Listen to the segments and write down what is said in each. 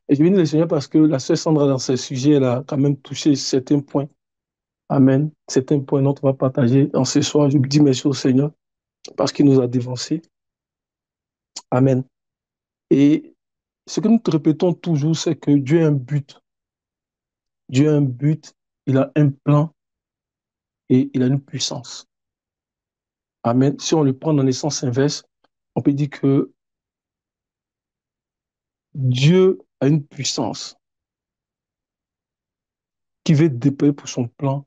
Et je bénis le Seigneur parce que la sœur Sandra, dans ce sujet, elle a quand même touché certains points. Amen. Certains points dont on va partager en ce soir. Je dis merci au Seigneur parce qu'il nous a dévancés. Amen. Et ce que nous te répétons toujours, c'est que Dieu a un but. Dieu a un but, il a un plan et il a une puissance. Amen. Si on le prend dans les sens inverse, on peut dire que Dieu a une puissance qui veut déployer pour son plan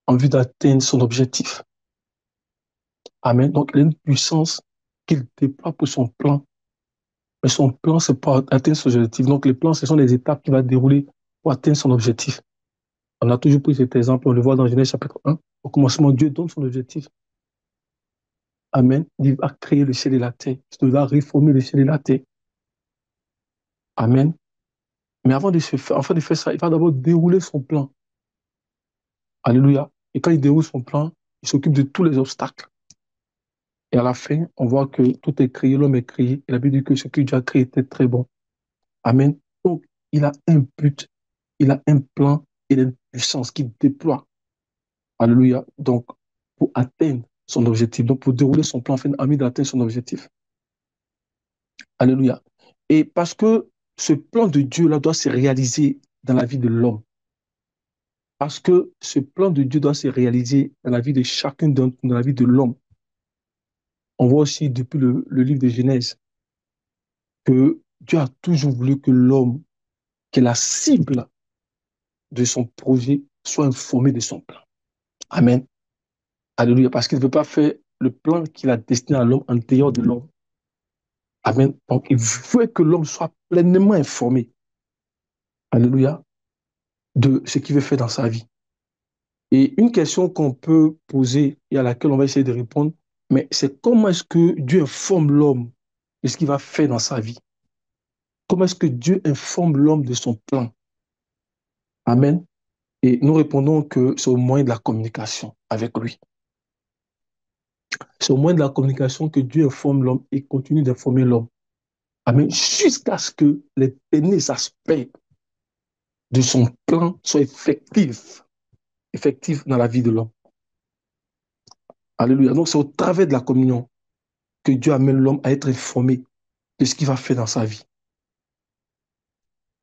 en vue d'atteindre son objectif. Amen. Donc, il a une puissance qu'il déploie pour son plan. Mais son plan, c'est pour atteindre son objectif. Donc, les plans, ce sont les étapes qu'il va dérouler pour atteindre son objectif. On a toujours pris cet exemple, on le voit dans Genèse chapitre 1. Au commencement, Dieu donne son objectif. Amen. Il va créer le ciel et la terre. Il va réformer le ciel et la terre. Amen. Mais avant de faire ça, il va d'abord dérouler son plan. Alléluia. Et quand il déroule son plan, il s'occupe de tous les obstacles. Et à la fin, on voit que tout est créé, l'homme est créé. Et la Bible dit que ce que Dieu a créé était très bon. Amen. Donc, il a un but, il a un plan, il a une puissance qu'il déploie. Alléluia. Donc, pour atteindre son objectif, donc pour dérouler son plan afin d'atteindre son objectif. Alléluia. Et parce que ce plan de Dieu-là doit se réaliser dans la vie de l'homme. Parce que ce plan de Dieu doit se réaliser dans la vie de chacun d'entre nous, dans la vie de l'homme. On voit aussi depuis le livre de Genèse que Dieu a toujours voulu que l'homme, que la cible de son projet soit informée de son plan. Amen. Alléluia. Parce qu'il ne veut pas faire le plan qu'il a destiné à l'homme en dehors de l'homme. Amen. Donc, il veut que l'homme soit pleinement informé. Alléluia. De ce qu'il veut faire dans sa vie. Et une question qu'on peut poser et à laquelle on va essayer de répondre, mais c'est comment est-ce que Dieu informe l'homme de ce qu'il va faire dans sa vie? Comment est-ce que Dieu informe l'homme de son plan? Amen. Et nous répondons que c'est au moyen de la communication avec lui. C'est au moyen de la communication que Dieu informe l'homme et continue d'informer l'homme. Amen. Jusqu'à ce que les derniers aspects de son plan soient effectifs dans la vie de l'homme. Alléluia. Donc c'est au travers de la communion que Dieu amène l'homme à être informé de ce qu'il va faire dans sa vie.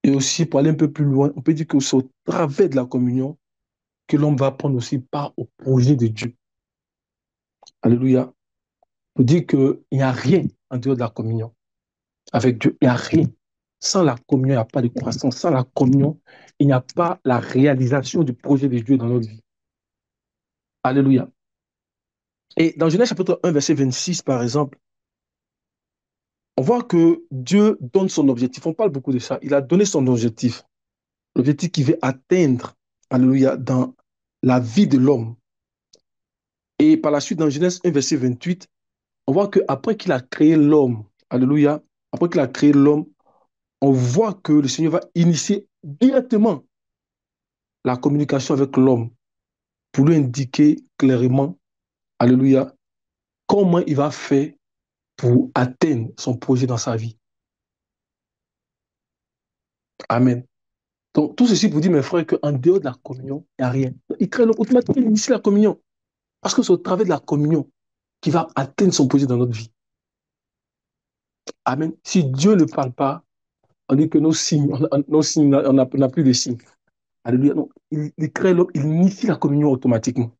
Et aussi, pour aller un peu plus loin, on peut dire que c'est au travers de la communion que l'homme va prendre aussi part au projet de Dieu. Alléluia. Pour dire qu'il n'y a rien en dehors de la communion avec Dieu. Il n'y a rien. Sans la communion, il n'y a pas de croissance. Sans la communion, il n'y a pas la réalisation du projet de Dieu dans notre vie. Alléluia. Et dans Genèse chapitre 1, verset 26, par exemple, on voit que Dieu donne son objectif. On parle beaucoup de ça. Il a donné son objectif. L'objectif qu'il veut atteindre, alléluia, dans la vie de l'homme. Et par la suite, dans Genèse 1, verset 28, on voit qu'après qu'il a créé l'homme, alléluia, après qu'il a créé l'homme, on voit que le Seigneur va initier directement la communication avec l'homme pour lui indiquer clairement, alléluia, comment il va faire pour atteindre son projet dans sa vie. Amen. Donc, tout ceci pour dire, mes frères, qu'en dehors de la communion, il n'y a rien. Il crée automatiquement, il initie la communion. Parce que c'est au travers de la communion qu'il va atteindre son projet dans notre vie. Amen. Si Dieu ne parle pas, on dit que nos signes, on n'a plus de signes. Alléluia. Non, il crée l'homme, il initie la communion automatiquement.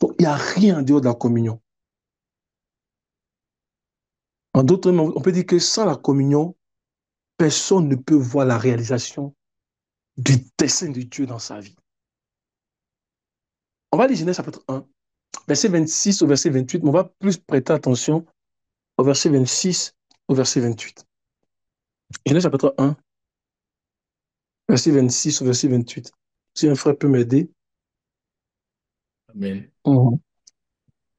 Donc, il n'y a rien en dehors de la communion. En d'autres termes, on peut dire que sans la communion, personne ne peut voir la réalisation du dessein de Dieu dans sa vie. On va lire Genèse chapitre 1, verset 26 au verset 28, mais on va plus prêter attention au verset 26 au verset 28. Genèse chapitre 1, verset 26 au verset 28. Si un frère peut m'aider. Amen. Mhm.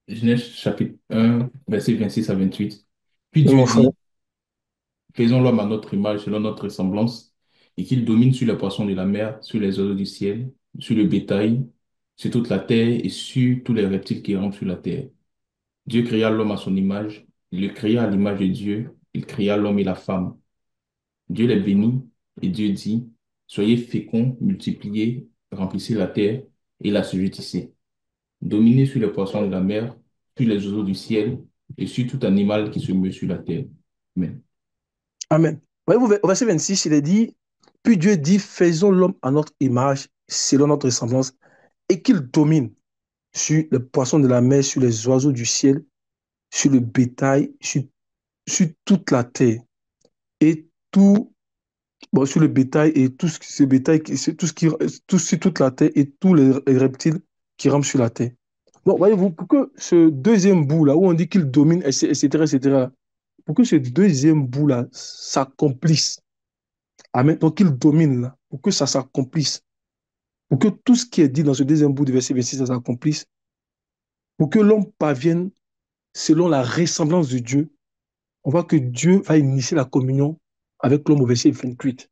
Genèse chapitre 1, verset 26 à 28. Puis Oui, Dieu mon frère. dit, faisons l'homme à notre image, selon notre ressemblance, et qu'il domine sur les poissons de la mer, sur les oiseaux du ciel, sur le bétail, sur toute la terre et sur tous les reptiles qui rampent sur la terre. Dieu créa l'homme à son image, il le créa à l'image de Dieu, il créa l'homme et la femme. Dieu les bénit et Dieu dit, soyez féconds, multipliez, remplissez la terre et l'assujettissez. Dominez sur les poissons de la mer, sur les oiseaux du ciel et sur tout animal qui se meut sur la terre. Amen. Amen. Voyez-vous, au verset 26, il est dit, puis Dieu dit, faisons l'homme à notre image, selon notre ressemblance, et qu'il domine sur les poissons de la mer, sur les oiseaux du ciel, sur le bétail, sur toute la terre, et tout, bon, sur le bétail et tout ce bétail, tout ce qui, tout, sur toute la terre et tous les reptiles qui rampent sur la terre. Donc, voyez-vous, pour que ce deuxième bout-là, où on dit qu'il domine, etc., pour que ce deuxième bout-là s'accomplisse, amen, donc qu'il domine là, pour que ça s'accomplisse, pour que tout ce qui est dit dans ce deuxième bout du verset 26, ça s'accomplisse, pour que l'homme parvienne selon la ressemblance de Dieu, on voit que Dieu va initier la communion avec l'homme au verset 28.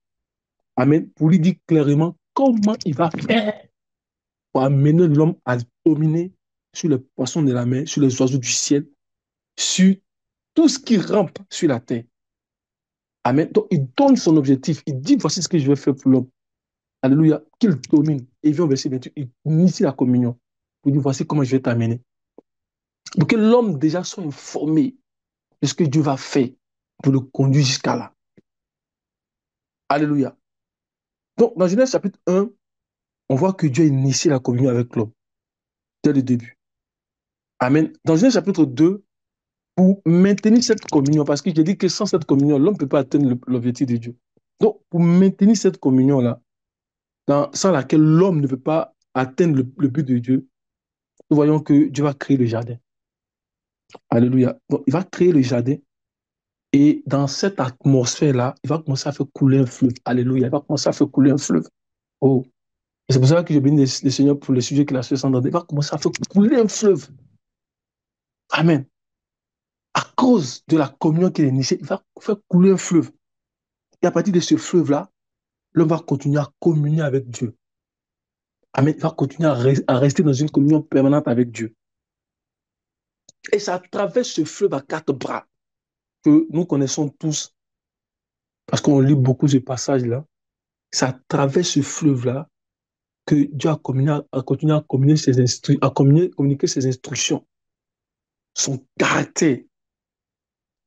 Amen. Pour lui dire clairement comment il va faire pour amener l'homme à dominer sur les poissons de la mer, sur les oiseaux du ciel, sur tout ce qui rampe sur la terre. Amen. Donc, il donne son objectif. Il dit, voici ce que je vais faire pour l'homme. Alléluia. Qu'il domine. Et il vient au verset 28. Il initie la communion. Il dit, voici comment je vais t'amener. Pour que l'homme déjà soit informé de ce que Dieu va faire pour le conduire jusqu'à là. Alléluia. Donc, dans Genèse chapitre 1, on voit que Dieu a initié la communion avec l'homme dès le début. Amen. Dans Genèse chapitre 2, pour maintenir cette communion, parce que j'ai dit que sans cette communion, l'homme ne peut pas atteindre l'objectif de Dieu. Donc, pour maintenir cette communion-là, sans laquelle l'homme ne peut pas atteindre le but de Dieu, nous voyons que Dieu va créer le jardin. Alléluia. Donc, il va créer le jardin et dans cette atmosphère-là, il va commencer à faire couler un fleuve. Alléluia. Il va commencer à faire couler un fleuve. Oh. Et c'est pour ça que je bénis le Seigneur pour le sujet qu'il a fait sans Il va commencer à faire couler un fleuve. Amen. À cause de la communion qu'il a initiée, il va faire couler un fleuve. Et à partir de ce fleuve-là, l'homme va continuer à communier avec Dieu. Amen. Il va continuer à rester dans une communion permanente avec Dieu. Et c'est à travers ce fleuve à quatre bras que nous connaissons tous, parce qu'on lit beaucoup ce passage-là, c'est à travers ce fleuve-là que Dieu a continué à communiquer ses instructions, son caractère,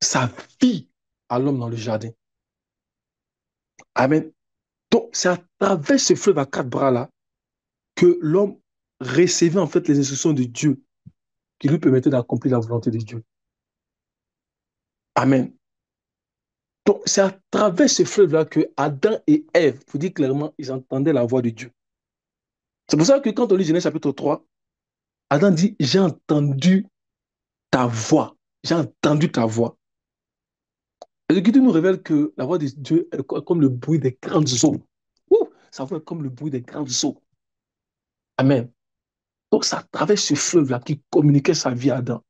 sa vie à l'homme dans le jardin. Amen. Donc, c'est à travers ce fleuve à quatre bras-là que l'homme recevait en fait les instructions de Dieu qui lui permettaient d'accomplir la volonté de Dieu. Amen. Donc, c'est à travers ce fleuve-là que Adam et Ève, pour dire clairement, ils entendaient la voix de Dieu. C'est pour ça que quand on lit Genèse chapitre 3, Adam dit, j'ai entendu ta voix. J'ai entendu ta voix. Et l'Écriture nous révèle que la voix de Dieu est comme le bruit des grandes eaux. Ouh, sa voix est comme le bruit des grandes eaux. Amen. Donc, c'est à travers ce fleuve-là qui communiquait sa vie à Adam,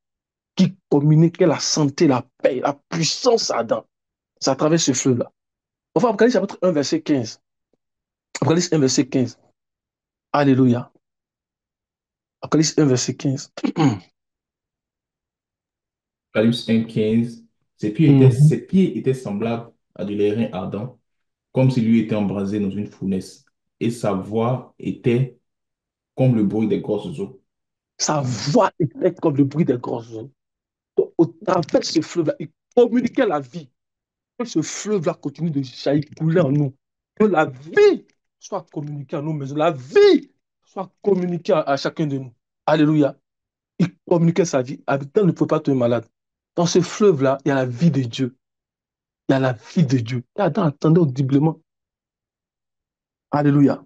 qui communiquait la santé, la paix, la puissance à Adam. C'est à travers ce fleuve-là. Enfin, Apocalypse chapitre 1, verset 15. Apocalypse 1, verset 15. Alléluia. Apocalypse 1, verset 15. Apocalypse 1,15. Mhm. Ses pieds étaient semblables à de l'airain ardent, comme s'il lui était embrasé dans une fournaise. Et sa voix était comme le bruit des grosses eaux. Sa voix était comme le bruit des grosses eaux. Donc, au travers de ce fleuve-là, il communiquait la vie. Que ce fleuve-là continue de jaillir, couler en nous. Que la vie soit communiquée à nos maisons. La vie soit communiquée à chacun de nous. Alléluia. Il communiquait sa vie. Habitant ne peut pas tomber malade. Dans ce fleuve-là, il y a la vie de Dieu. Il y a la vie de Dieu. Et Adam entendait audiblement. Alléluia.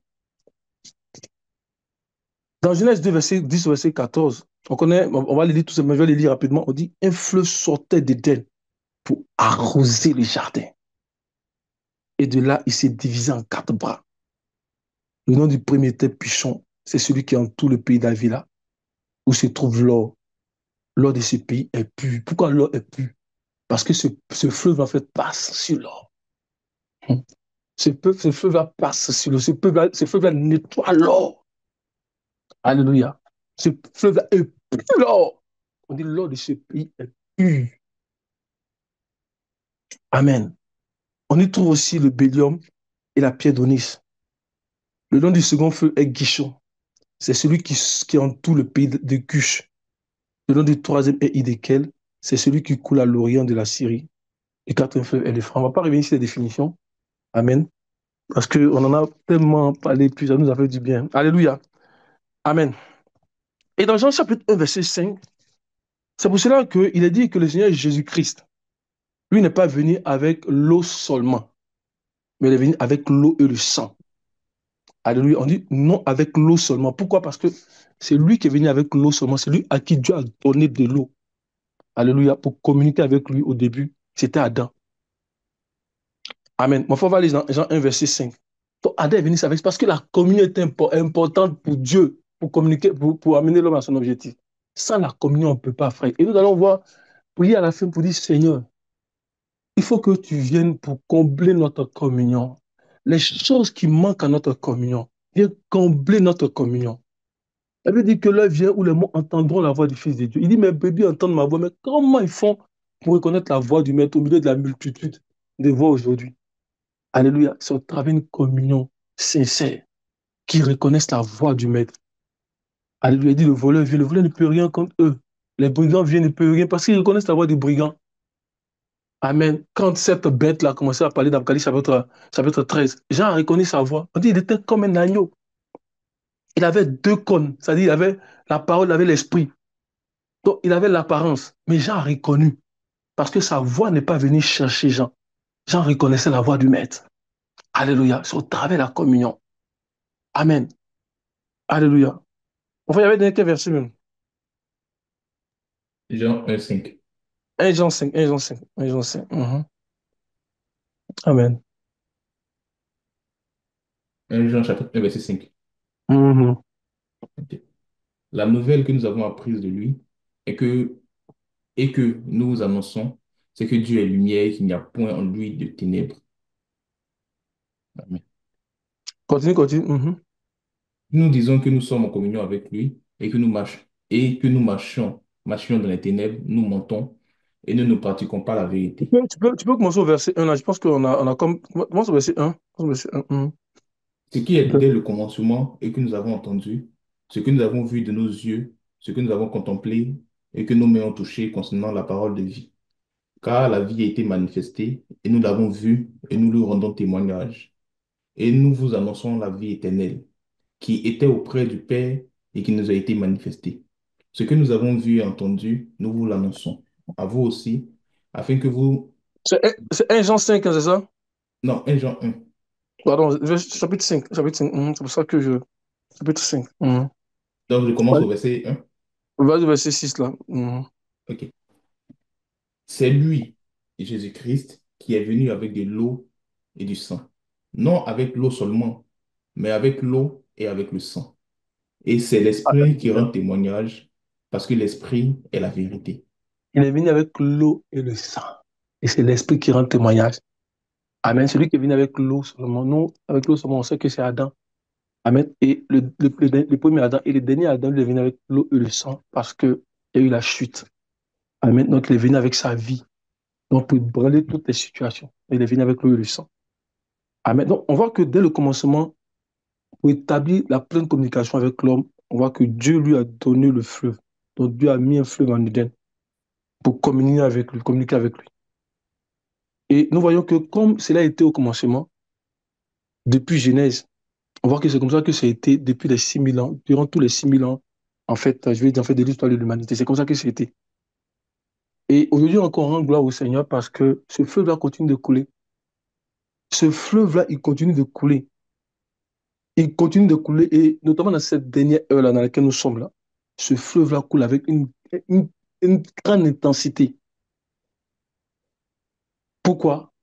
Dans Genèse 2, verset 10, verset 14, on connaît, on va les lire tous, mais je vais les lire rapidement. On dit, un fleuve sortait d'Éden pour arroser le jardin. Et de là, il s'est divisé en quatre bras. Le nom du premier était Pichon. C'est celui qui entoure le pays d'Avila, où se trouve l'or. L'or de ce pays est pur. Pourquoi l'or est pur? Parce que ce fleuve, en fait, passe sur l'or. Ce fleuve-là passe sur l'or. Ce fleuve-là nettoie l'or. Alléluia. Ce fleuve-là est pur l'or. On dit l'or de ce pays est pur. Amen. On y trouve aussi le bélium et la pierre d'onyx. Le nom du second feu est Guichon. C'est celui qui entoure le pays de Cush. Le nom du troisième est Idékel. C'est celui qui coule à l'orient de la Syrie. Le quatrième fleuve est l'Euphrates. On ne va pas revenir sur les définitions. Amen. Parce qu'on en a tellement parlé, puis ça nous a fait du bien. Alléluia. Amen. Et dans Jean chapitre 1, verset 5, c'est pour cela qu'il est dit que le Seigneur Jésus-Christ, lui, n'est pas venu avec l'eau seulement, mais il est venu avec l'eau et le sang. Alléluia. On dit non avec l'eau seulement. Pourquoi? Parce que c'est lui qui est venu avec l'eau seulement. C'est lui à qui Dieu a donné de l'eau. Alléluia. Pour communiquer avec lui au début, c'était Adam. Amen. Mon frère va aller dans Jean 1, verset 5. Donc, Adam est venu avec parce que la communion est importante pour Dieu, pour communiquer, pour amener l'homme à son objectif. Sans la communion, on ne peut pas, frère. Et nous allons voir, prier à la fin pour dire, Seigneur, il faut que tu viennes pour combler notre communion. Les choses qui manquent à notre communion, viens combler notre communion. Elle veut dire que l'heure vient où les mots entendront la voix du Fils de Dieu. Il dit, mes bébés entendent ma voix, mais comment ils font pour reconnaître la voix du Maître au milieu de la multitude de voix aujourd'hui? Alléluia. C'est au travers d'une communion sincère qui reconnaissent la voix du Maître. Alléluia. Il dit, le voleur vient, le voleur ne peut rien contre eux. Les brigands viennent, ne peuvent rien parce qu'ils reconnaissent la voix des brigands. Amen. Quand cette bête-là a commencé à parler d'Apocalypse chapitre 13, Jean a reconnu sa voix. On dit il était comme un agneau. Il avait deux cônes, c'est-à-dire il avait la parole, il avait l'esprit. Donc il avait l'apparence. Mais Jean a reconnu parce que sa voix n'est pas venue chercher Jean. Jean reconnaissait la voix du Maître. Alléluia. C'est au travers de la communion. Amen. Alléluia. Enfin, il y avait dernier verset même. Jean 1,5. 1 Jean 5, 1 Jean 5, 1 Jean 5. Amen. 1 Jean chapitre 1, verset 5. Mhm. Ok. La nouvelle que nous avons apprise de lui et que nous vous annonçons, c'est que Dieu est lumière et qu'il n'y a point en lui de ténèbres. Amen. Continue, continue. Nous disons que nous sommes en communion avec lui et que nous marchions dans les ténèbres, nous mentons et nous ne pratiquons pas la vérité. Tu peux commencer au verset 1 là. Je pense qu'on a comme. Commence au verset 1. Commence au verset 1. Ce qui est dès le commencement et que nous avons entendu, ce que nous avons vu de nos yeux, ce que nous avons contemplé et que nos mains ont touché concernant la parole de vie. Car la vie a été manifestée et nous l'avons vue et nous lui rendons témoignage. Et nous vous annonçons la vie éternelle qui était auprès du Père et qui nous a été manifestée. Ce que nous avons vu et entendu, nous vous l'annonçons. À vous aussi, afin que vous... C'est 1 Jean 5, hein, c'est ça? Non, 1 Jean 1. Pardon, chapitre 5. Chapitre 5. C'est pour ça que je. Chapitre 5. Donc, je commence Ouais. au verset 1. Vas-y, verset 6 là. OK. C'est lui, Jésus-Christ, qui est venu avec de l'eau et du sang. Non avec l'eau seulement, mais avec l'eau et avec le sang. Et c'est l'Esprit qui rend Alléluia. témoignage, parce que l'Esprit est la vérité. Il est venu avec l'eau et le sang. Et c'est l'esprit qui rend témoignage. Amen. Celui qui est venu avec l'eau seulement. Non, avec l'eau seulement, on sait que c'est Adam. Amen. Et le premier Adam et le dernier Adam, il est venu avec l'eau et le sang parce qu'il y a eu la chute. Amen. Donc, il est venu avec sa vie. Donc, pour brûler toutes les situations. Il est venu avec l'eau et le sang. Amen. Donc, on voit que dès le commencement, pour établir la pleine communication avec l'homme, on voit que Dieu lui a donné le fleuve. Donc, Dieu a mis un fleuve en Éden pour communiquer avec lui. Et nous voyons que comme cela a été au commencement, depuis Genèse, on voit que c'est comme ça que ça a été depuis les 6000 ans, durant tous les 6000 ans, en fait, je vais dire, en fait, de l'histoire de l'humanité. C'est comme ça que ça a été. Et aujourd'hui, encore, on rend gloire au Seigneur parce que ce fleuve-là continue de couler. Ce fleuve-là, il continue de couler. Il continue de couler et notamment dans cette dernière heure-là dans laquelle nous sommes là, ce fleuve-là coule avec une, une grande intensité. Pourquoi?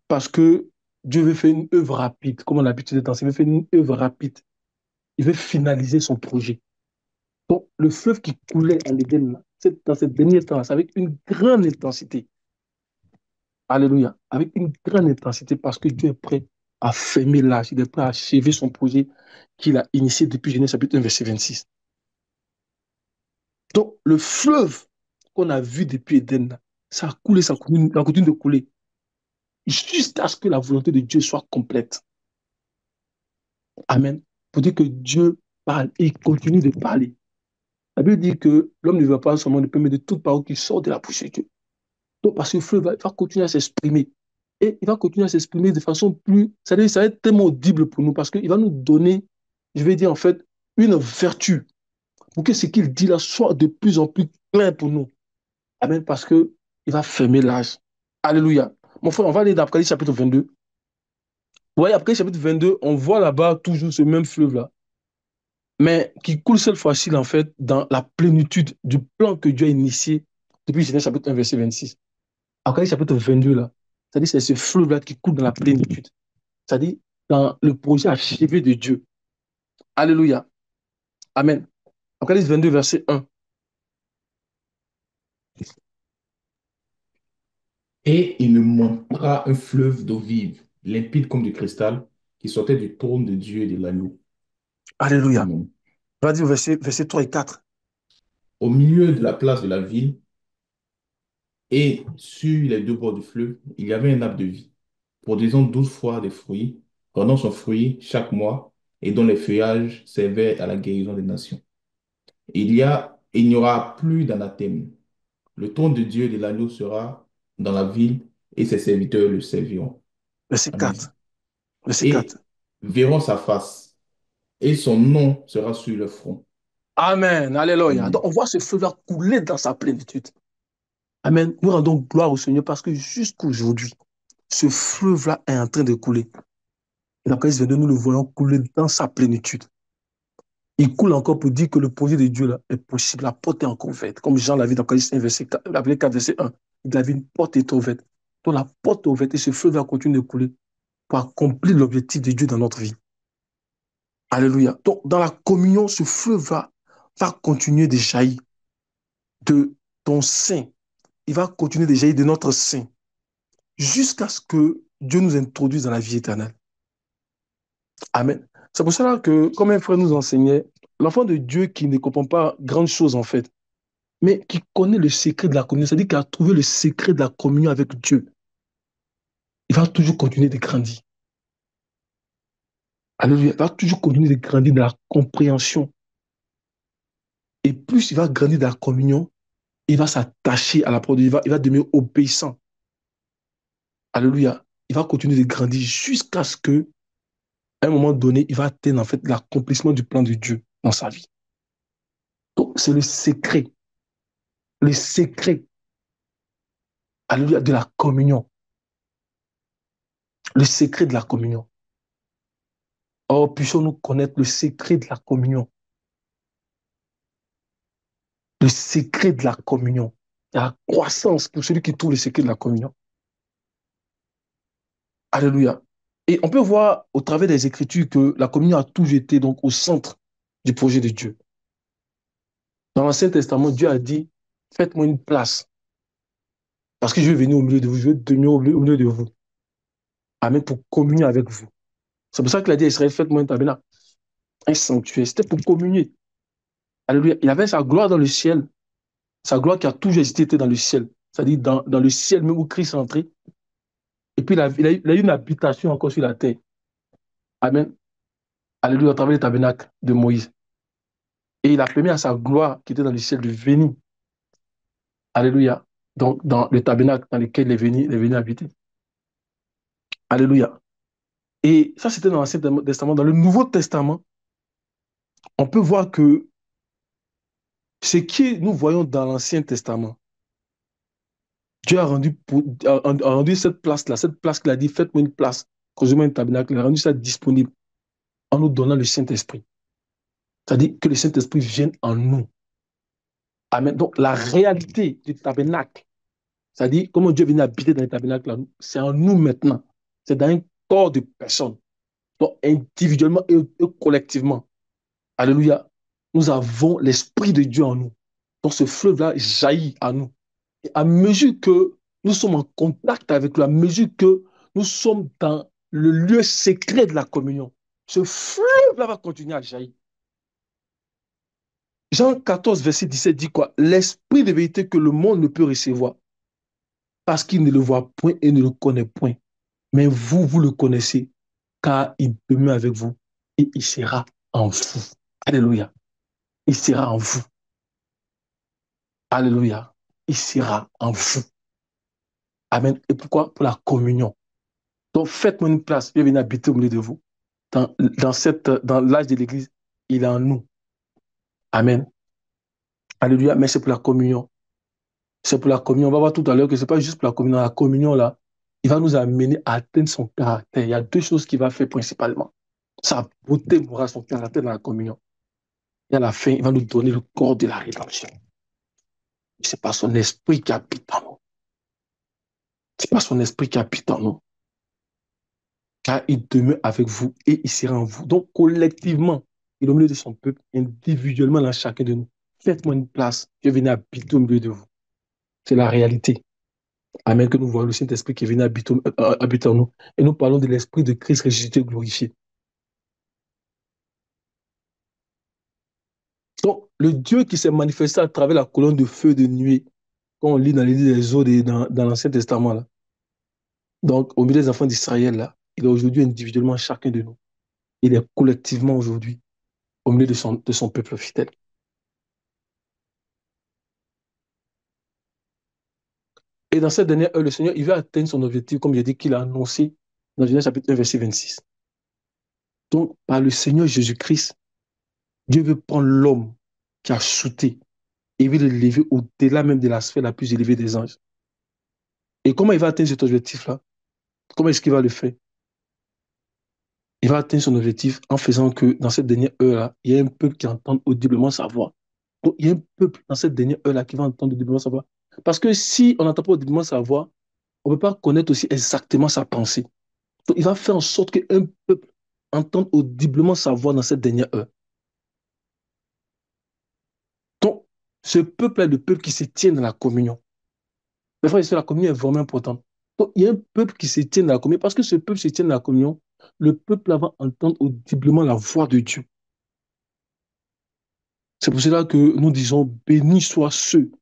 Parce que Dieu veut faire une œuvre rapide, comme on a l'habitude de danser, il veut faire une œuvre rapide. Il veut finaliser son projet. Donc, le fleuve qui coulait en Éden, là, dans cette dernière temps, c'est avec une grande intensité. Alléluia. Avec une grande intensité parce que Dieu est prêt à fermer l'âge, il est prêt à achever son projet qu'il a initié depuis Genèse chapitre 1, verset 26. Donc, le fleuve qu'on a vu depuis Éden, là, ça a coulé, ça continue de couler. jusqu'à ce que la volonté de Dieu soit complète. Amen. Pour dire que Dieu parle et il continue de parler. La Bible dit que l'homme ne va pas seulement de pain, mais de toute parole qui sort de la bouche de Dieu. Donc, parce que le fleuve va continuer à s'exprimer. Et il va continuer à s'exprimer de façon plus... C'est-à-dire, ça va être tellement audible pour nous parce qu'il va nous donner, je vais dire en fait, une vertu pour que ce qu'il dit là soit de plus en plus clair pour nous. Amen. Parce que il va fermer l'âge. Alléluia. Mon frère, on va aller dans Apocalypse chapitre 22. Vous voyez, Apocalypse chapitre 22, on voit là-bas toujours ce même fleuve-là, mais qui coule cette fois-ci, en fait, dans la plénitude du plan que Dieu a initié depuis Genèse chapitre 1, verset 26. Apocalypse chapitre 22, là, c'est-à-dire c'est ce fleuve-là qui coule dans la plénitude. C'est-à-dire dans le projet achevé de Dieu. Alléluia. Amen. Apocalypse 22, verset 1. Et il me montra un fleuve d'eau vive, limpide comme du cristal, qui sortait du trône de Dieu et de l'agneau. Alléluia. Amen. On va dire verset 3 et 4. Au milieu de la place de la ville et sur les deux bords du fleuve, il y avait un arbre de vie, produisant 12 fois des fruits, rendant son fruit chaque mois, et dont les feuillages servaient à la guérison des nations. Il n'y aura plus d'anathème. Le trône de Dieu et de l'agneau sera dans la ville, et ses serviteurs le serviront. Verset Amen. 4. Verset 4. Et verront sa face, et son nom sera sur le front. Amen. Alléluia. Amen. Donc, on voit ce fleuve-là couler dans sa plénitude. Amen. Nous rendons gloire au Seigneur parce que jusqu'aujourd'hui, ce fleuve-là est en train de couler. Et dans Apocalypse 22, nous le voyons couler dans sa plénitude. Il coule encore pour dire que le projet de Dieu là, est possible. La porte est encore ouverte. Comme Jean l'a vu dans Apocalypse 1, verset 4, verset 1. Il a vu une porte est ouverte. Donc la porte est ouverte et ce fleuve va continuer de couler pour accomplir l'objectif de Dieu dans notre vie. Alléluia. Donc dans la communion, ce fleuve va continuer de jaillir de ton sein. Il va continuer de jaillir de notre sein jusqu'à ce que Dieu nous introduise dans la vie éternelle. Amen. C'est pour cela que, comme un frère nous enseignait, l'enfant de Dieu qui ne comprend pas grande chose en fait, mais qui connaît le secret de la communion, c'est-à-dire qui a trouvé le secret de la communion avec Dieu, il va toujours continuer de grandir. Alléluia. Il va toujours continuer de grandir dans la compréhension. Et plus il va grandir dans la communion, il va s'attacher à la parole de Dieu, il va devenir obéissant. Alléluia. Il va continuer de grandir jusqu'à ce que, à un moment donné, il va atteindre en fait l'accomplissement du plan de Dieu dans sa vie. Donc, c'est le secret, alléluia, de la communion. Le secret de la communion. Oh, puissions-nous connaître le secret de la communion. Le secret de la communion. La croissance pour celui qui trouve le secret de la communion. Alléluia. Et on peut voir au travers des Écritures que la communion a toujours été donc au centre du projet de Dieu. Dans l'Ancien Testament, Dieu a dit, faites-moi une place, parce que je vais venir au milieu de vous, je vais demeurer au milieu de vous. Amen, pour communier avec vous. C'est pour ça qu'il a dit à Israël, faites-moi un tabernacle, un sanctuaire. C'était pour communier. Alléluia. Il avait sa gloire dans le ciel, sa gloire qui a toujours existé dans le ciel. C'est-à-dire dans le ciel même où Christ est entré. Et puis il a eu une habitation encore sur la terre. Amen. Alléluia, à travers le tabernacle de Moïse. Et il a permis à sa gloire qui était dans le ciel de venir. Alléluia. Donc, dans le tabernacle dans lequel il est venu habiter. Alléluia. Et ça, c'était dans l'Ancien Testament. Dans le Nouveau Testament, on peut voir que ce que nous voyons dans l'Ancien Testament, Dieu a rendu cette place qu'il a dit, faites-moi une place, construisez-moi un tabernacle, il a rendu ça disponible en nous donnant le Saint-Esprit. C'est-à-dire que le Saint-Esprit vienne en nous. Amen. Donc, la réalité du tabernacle, c'est-à-dire comment Dieu est venu habiter dans le tabernacle, c'est en nous maintenant. C'est dans un corps de personnes. Donc, individuellement et collectivement. Alléluia. Nous avons l'Esprit de Dieu en nous. Donc, ce fleuve-là jaillit à nous. Et à mesure que nous sommes en contact avec lui, à mesure que nous sommes dans le lieu secret de la communion, ce fleuve-là va continuer à jaillir. Jean 14, verset 17 dit quoi? L'esprit de vérité que le monde ne peut recevoir parce qu'il ne le voit point et ne le connaît point. Mais vous, vous le connaissez, car il demeure avec vous et il sera en vous. Alléluia. Il sera en vous. Alléluia. Il sera en vous. Amen. Et pourquoi? Pour la communion. Donc, faites-moi une place. Je vais venir habiter au milieu de vous. Dans l'âge de l'Église, il est en nous. Amen. Alléluia. Mais c'est pour la communion. C'est pour la communion. On va voir tout à l'heure que ce n'est pas juste pour la communion. La communion, là, il va nous amener à atteindre son caractère. Il y a deux choses qu'il va faire principalement. Sa beauté mourra son caractère dans la communion. Et à la fin, il va nous donner le corps de la rédemption. Ce n'est pas son esprit qui habite en nous. Ce n'est pas son esprit qui habite en nous. Car il demeure avec vous et il sera en vous. Donc, collectivement, il est au milieu de son peuple, individuellement dans chacun de nous. Faites-moi une place. Je viens habiter au milieu de vous. C'est la réalité. Amen. Que nous voyons le Saint-Esprit qui est venu habiter en nous. Et nous parlons de l'Esprit de Christ ressuscité glorifié. Donc, le Dieu qui s'est manifesté à travers la colonne de feu de nuit, quand on lit dans les livres des Exodes et dans l'Ancien Testament, là. Donc, au milieu des enfants d'Israël, là, il est aujourd'hui individuellement chacun de nous. Il est collectivement aujourd'hui au milieu de son peuple fidèle. Et dans cette dernière heure, le Seigneur, il veut atteindre son objectif, comme il a dit qu'il a annoncé dans Genèse chapitre 1, verset 26. Donc, par le Seigneur Jésus-Christ, Dieu veut prendre l'homme qui a shooté et veut le lever au-delà même de la sphère la plus élevée des anges. Et comment il va atteindre cet objectif-là? Comment est-ce qu'il va le faire? Il va atteindre son objectif en faisant que dans cette dernière heure-là, il y a un peuple qui entend audiblement sa voix. Donc, il y a un peuple dans cette dernière heure-là qui va entendre audiblement sa voix. Parce que si on n'entend pas audiblement sa voix, on ne peut pas connaître aussi exactement sa pensée. Donc, il va faire en sorte qu'un peuple entende audiblement sa voix dans cette dernière heure. Donc, ce peuple est le peuple qui se tient dans la communion. Les frères et sœurs, la communion est vraiment importante. Donc, il y a un peuple qui se tient dans la communion. Parce que ce peuple se tient dans la communion, le peuple va entendre audiblement la voix de Dieu. C'est pour cela que nous disons, bénis soient ceux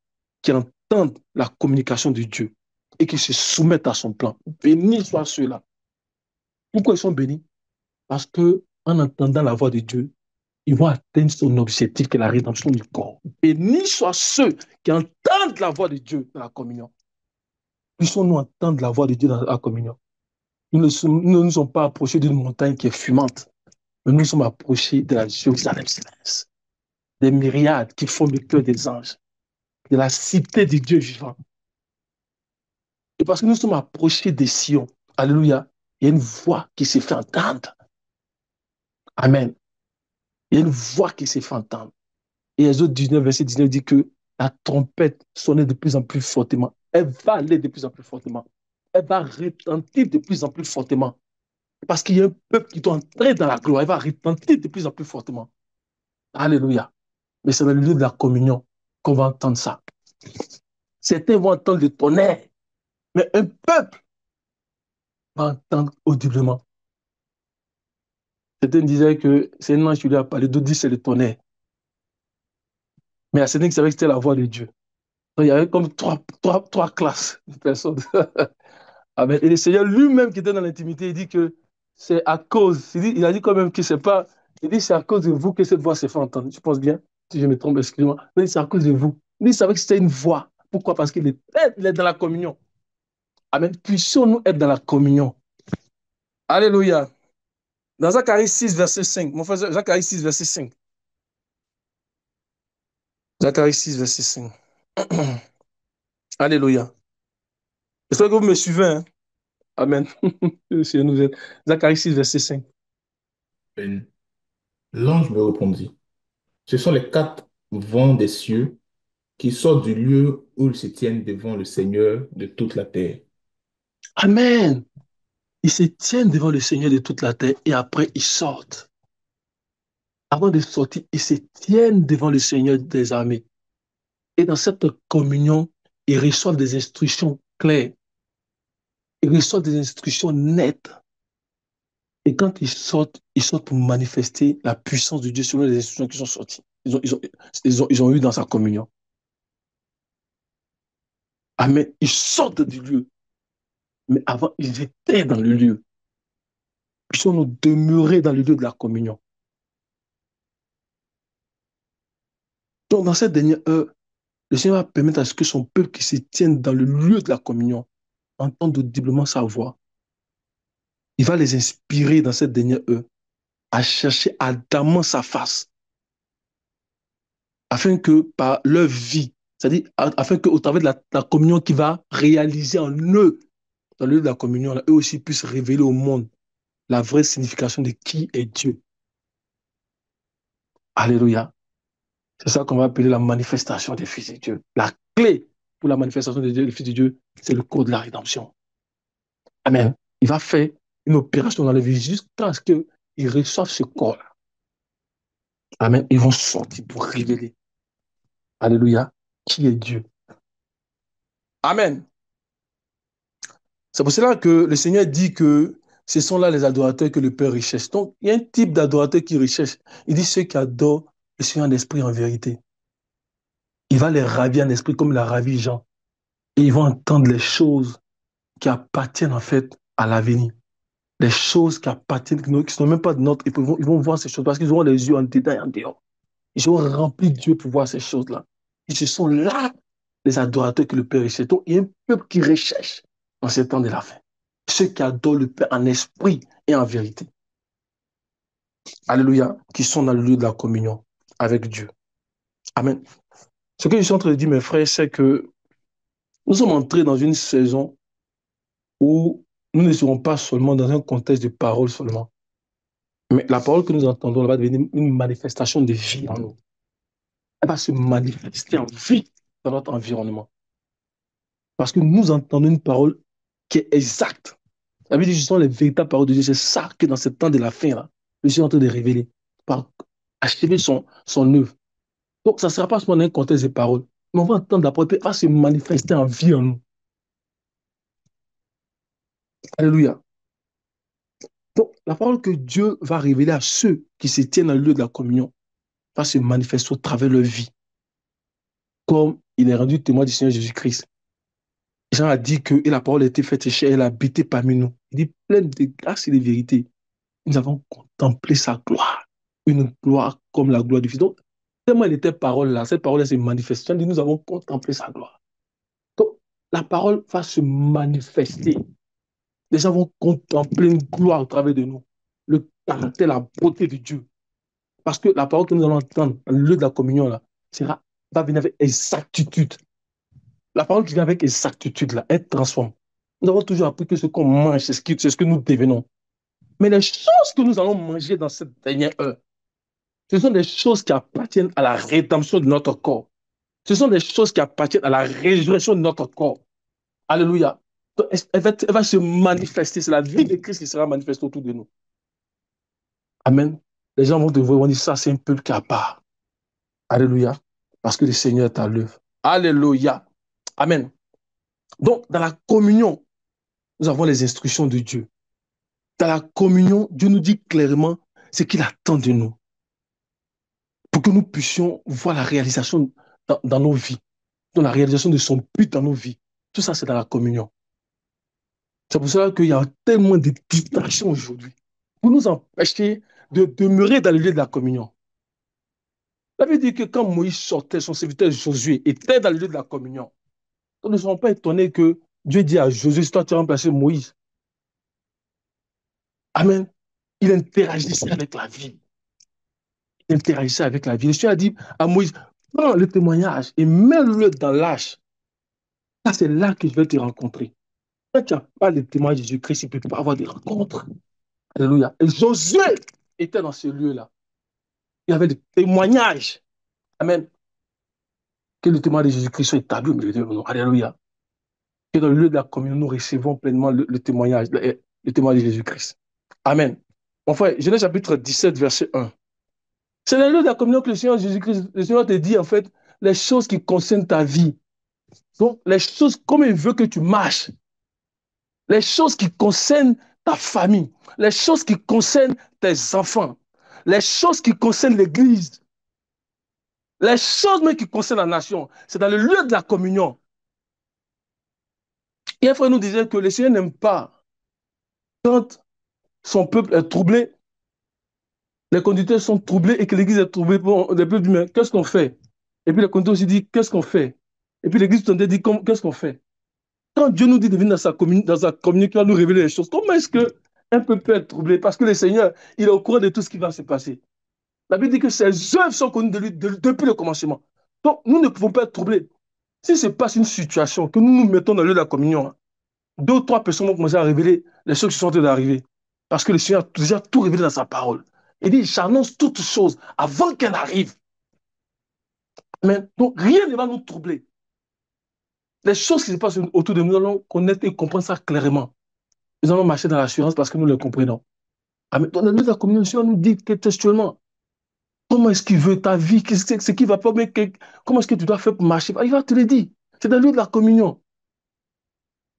qui entendent la communication de Dieu et qui se soumettent à son plan. Bénis soient ceux-là. Pourquoi ils sont bénis? Parce que en entendant la voix de Dieu, ils vont atteindre son objectif qui est la rédemption du corps. Bénis soient ceux qui entendent la voix de Dieu dans la communion. Puissions-nous entendre la voix de Dieu dans la communion. Nous ne nous sommes pas approchés d'une montagne qui est fumante, mais nous sommes approchés de la Jérusalem céleste, des myriades qui font le cœur des anges, de la cité du Dieu vivant. Et parce que nous sommes approchés des Sion, alléluia, il y a une voix qui s'est fait entendre. Amen. Il y a une voix qui s'est fait entendre. Et Exode 19, verset 19 dit que la trompette sonnait de plus en plus fortement. Elle va aller de plus en plus fortement. Elle va retentir de plus en plus fortement. Parce qu'il y a un peuple qui doit entrer dans la gloire. Elle va retentir de plus en plus fortement. Alléluia. Mais c'est dans le lieu de la communion qu'on va entendre ça. Certains vont entendre le tonnerre, mais un peuple va entendre audiblement. Certains disaient que c'est un ange qui lui a parlé, d'autres disent que c'est le tonnerre. Mais il y a certains qui savaient que c'était la voix de Dieu. Donc, il y avait comme trois classes de personnes. Amen. Et le Seigneur lui-même qui était dans l'intimité, il dit que c'est à cause, il a dit quand même que c'est pas, il dit c'est à cause de vous que cette voix s'est fait entendre. Je pense bien, si je me trompe, excusez-moi. Mais c'est à cause de vous. Il savait que c'était une voix. Pourquoi? Parce il est dans la communion. Amen. Puissions-nous être dans la communion. Alléluia. Dans Zacharie 6, verset 5. Mon frère, Zacharie 6, verset 5. Zacharie 6, verset 5. Alléluia. J'espère que vous me suivez. Hein? Amen. Le Seigneur nous aide. Zacharie 6, verset 5. Ben, l'ange me répondit, ce sont les quatre vents des cieux qui sortent du lieu où ils se tiennent devant le Seigneur de toute la terre. Amen. Ils se tiennent devant le Seigneur de toute la terre et après ils sortent. Avant de sortir, ils se tiennent devant le Seigneur des armées. Et dans cette communion, ils reçoivent des instructions claires. Ils reçoivent des instructions nettes. Et quand ils sortent pour manifester la puissance de Dieu selon les instructions qui sont sorties. Ils ont eu dans sa communion. Amen. Ils sortent du lieu. Mais avant, ils étaient dans le lieu. Puissions-nous demeurer dans le lieu de la communion. Donc, dans cette dernière heure, le Seigneur va permettre à ce que son peuple qui se tienne dans le lieu de la communion entende audiblement sa voix. Il va les inspirer dans cette dernière heure à chercher ardemment sa face, afin que par leur vie, c'est-à-dire afin qu'au travers de la communion qu'il va réaliser en eux, dans le lieu de la communion, là, eux aussi puissent révéler au monde la vraie signification de qui est Dieu. Alléluia. C'est ça qu'on va appeler la manifestation des fils de Dieu. La clé pour la manifestation des fils de Dieu, c'est le cours de la rédemption. Amen. Il va faire une opération dans la vie jusqu'à ce qu'ils reçoivent ce corps-là. Amen. Ils vont sortir pour révéler. Alléluia. Qui est Dieu. Amen. C'est pour cela que le Seigneur dit que ce sont là les adorateurs que le Père recherche. Donc, il y a un type d'adorateur qui recherche. Il dit ceux qui adorent le Seigneur en esprit en vérité. Il va les ravir en esprit comme il a ravi Jean. Et ils vont entendre les choses qui appartiennent en fait à l'avenir. Les choses qui appartiennent, qui ne sont même pas de notre. Ils vont voir ces choses parce qu'ils auront les yeux en dedans et en dehors. Ils seront remplis de Dieu pour voir ces choses-là. Et ce sont là les adorateurs que le Père recherche. Donc, il y a un peuple qui recherche en ces temps de la fin. Ceux qui adorent le Père en esprit et en vérité. Alléluia. Qui sont dans le lieu de la communion avec Dieu. Amen. Ce que je suis en train de dire, mes frères, c'est que nous sommes entrés dans une saison où nous ne serons pas seulement dans un contexte de parole seulement. Mais la parole que nous entendons va devenir une manifestation de vie en nous. Elle va se manifester en vie dans notre environnement. Parce que nous entendons une parole qui est exacte. Ça veut dire que ce sont les véritables paroles de Dieu. C'est ça que dans ce temps de la fin, là, je suis en train de révéler, par achever son œuvre. Donc, ça ne sera pas seulement un contexte de paroles, mais on va entendre la parole, elle va se manifester en vie en nous. Alléluia. Donc, la parole que Dieu va révéler à ceux qui se tiennent dans le lieu de la communion va se manifester au travers de leur vie, comme il est rendu témoin du Seigneur Jésus-Christ. Jean a dit que la parole a été faite chair, elle a habité parmi nous. Il dit pleine de grâce et de vérité. Nous avons contemplé sa gloire, une gloire comme la gloire du Fils. Donc, tellement elle était parole là, cette parole s'est manifestée. Nous avons contemplé sa gloire. Donc, la parole va se manifester. Les gens vont contempler une gloire au travers de nous. Le caractère, la beauté de Dieu. Parce que la parole que nous allons entendre, dans le lieu de la communion, là, va venir avec exactitude. La parole qui vient avec exactitude, là, elle transforme. Nous avons toujours appris que ce qu'on mange, c'est ce que nous devenons. Mais les choses que nous allons manger dans cette dernière heure, ce sont des choses qui appartiennent à la rédemption de notre corps. Ce sont des choses qui appartiennent à la résurrection de notre corps. Alléluia. Donc, elle va se manifester. C'est la vie de Christ qui sera manifestée autour de nous. Amen. Les gens vont te voir, vont dire ça, c'est un peuple qui a part. Alléluia. Parce que le Seigneur est à l'œuvre. Alléluia. Amen. Donc, dans la communion, nous avons les instructions de Dieu. Dans la communion, Dieu nous dit clairement ce qu'il attend de nous pour que nous puissions voir la réalisation dans nos vies, dans la réalisation de son but dans nos vies. Tout ça, c'est dans la communion. C'est pour cela qu'il y a tellement de distractions aujourd'hui pour nous empêcher de demeurer dans le lieu de la communion. Ça veut dire que quand Moïse sortait, son serviteur Josué était dans le lieu de la communion. Nous ne sommes pas étonnés que Dieu dit à Josué, toi tu as remplacé Moïse. Amen. Il interagissait avec la vie. Il interagissait avec la vie. Le Seigneur a dit à Moïse, prends le témoignage et mets-le dans l'âge. Ça, c'est là que je vais te rencontrer. Quand tu n'as pas le témoignage de Jésus-Christ, il ne peut pas avoir de rencontres. Alléluia. Et Josué était dans ce lieu-là. Il y avait des témoignages. Amen. Que le témoignage de Jésus-Christ soit établi au milieu de nous. Alléluia. Que dans le lieu de la communion, nous recevons pleinement le témoignage de Jésus-Christ. Amen. Mon frère, Genèse chapitre 17, verset 1. C'est dans le lieu de la communion que le Seigneur Jésus-Christ, le Seigneur te dit en fait les choses qui concernent ta vie. Donc, les choses comme il veut que tu marches. Les choses qui concernent ta famille. Les choses qui concernent tes enfants. Les choses qui concernent l'Église. Les choses même qui concernent la nation. C'est dans le lieu de la communion Et un frère nous disait que le Seigneur n'aime pas quand son peuple est troublé, les conducteurs sont troublés et que l'Église est troublée. Bon, les peuples disent, mais qu'est-ce qu'on fait? Et puis les conducteurs aussi disent, qu'est-ce qu'on fait? Et puis l'Église tout entière dit, qu'est-ce qu'on fait? Quand Dieu nous dit de venir dans sa communion, qui va nous révéler les choses, comment est-ce qu'un peuple peut être troublé? Parce que le Seigneur, il est au courant de tout ce qui va se passer. La Bible dit que ses œuvres sont connues de lui depuis le commencement. Donc, nous ne pouvons pas être troublés. Si se passe une situation que nous nous mettons dans le lieu de la communion, hein, deux ou trois personnes vont commencer à révéler les choses qui sont en train d'arriver. Parce que le Seigneur a déjà tout révélé dans sa parole. Il dit, j'annonce toutes choses avant qu'elles arrivent. Mais donc, rien ne va nous troubler. Les choses qui se passent autour de nous, nous allons connaître et comprendre ça clairement. Nous allons marcher dans l'assurance parce que nous le comprenons. Amen. Donc, dans le lieu de la communion, le Seigneur nous dit textuellement, comment est-ce qu'il veut ta vie, ce qui va pas, mais comment est-ce que tu dois faire pour marcher. Il va te le dire. C'est dans le lieu de la communion.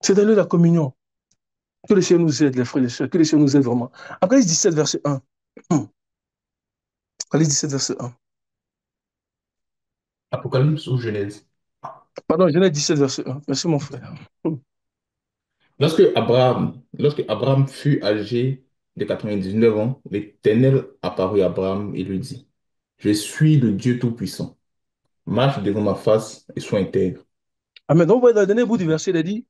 C'est dans le lieu de la communion. Que le Seigneur nous aide, les frères et les sœurs. Que le Seigneur nous aide vraiment. Apocalypse 17, verset 1. Apocalypse 17, verset 1. Apocalypse ou Genèse. Pardon, Genèse 17, verset 1. Merci, mon frère. Lorsque Abraham fut âgé de 99 ans, l'Éternel apparut à Abraham et lui dit, je suis le Dieu Tout-Puissant. Marche devant ma face et sois intègre. Amen. Donc, vous voyez, dans le dernier bout du verset, il a dit,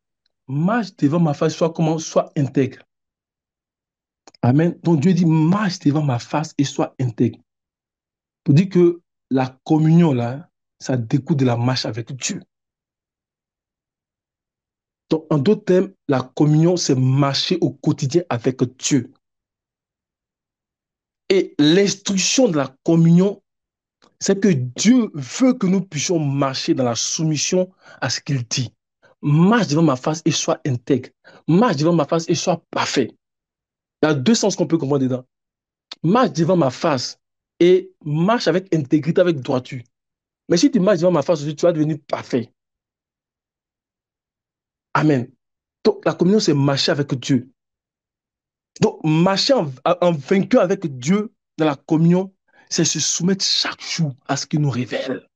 marche devant ma face, soit comment, soit intègre. Amen. Donc, Dieu dit, marche devant ma face et sois intègre. Pour dire que la communion, là, ça découle de la marche avec Dieu. Donc, en d'autres termes, la communion, c'est marcher au quotidien avec Dieu. Et l'instruction de la communion, c'est que Dieu veut que nous puissions marcher dans la soumission à ce qu'il dit. Marche devant ma face et sois intègre. Marche devant ma face et sois parfait. Il y a deux sens qu'on peut comprendre dedans. Marche devant ma face et marche avec intégrité, avec droiture. Mais si tu marches devant ma face aujourd'hui, tu vas devenir parfait. Amen. Donc, la communion, c'est marcher avec Dieu. Donc, marcher en vainqueur avec Dieu dans la communion, c'est se soumettre chaque jour à ce qu'il nous révèle.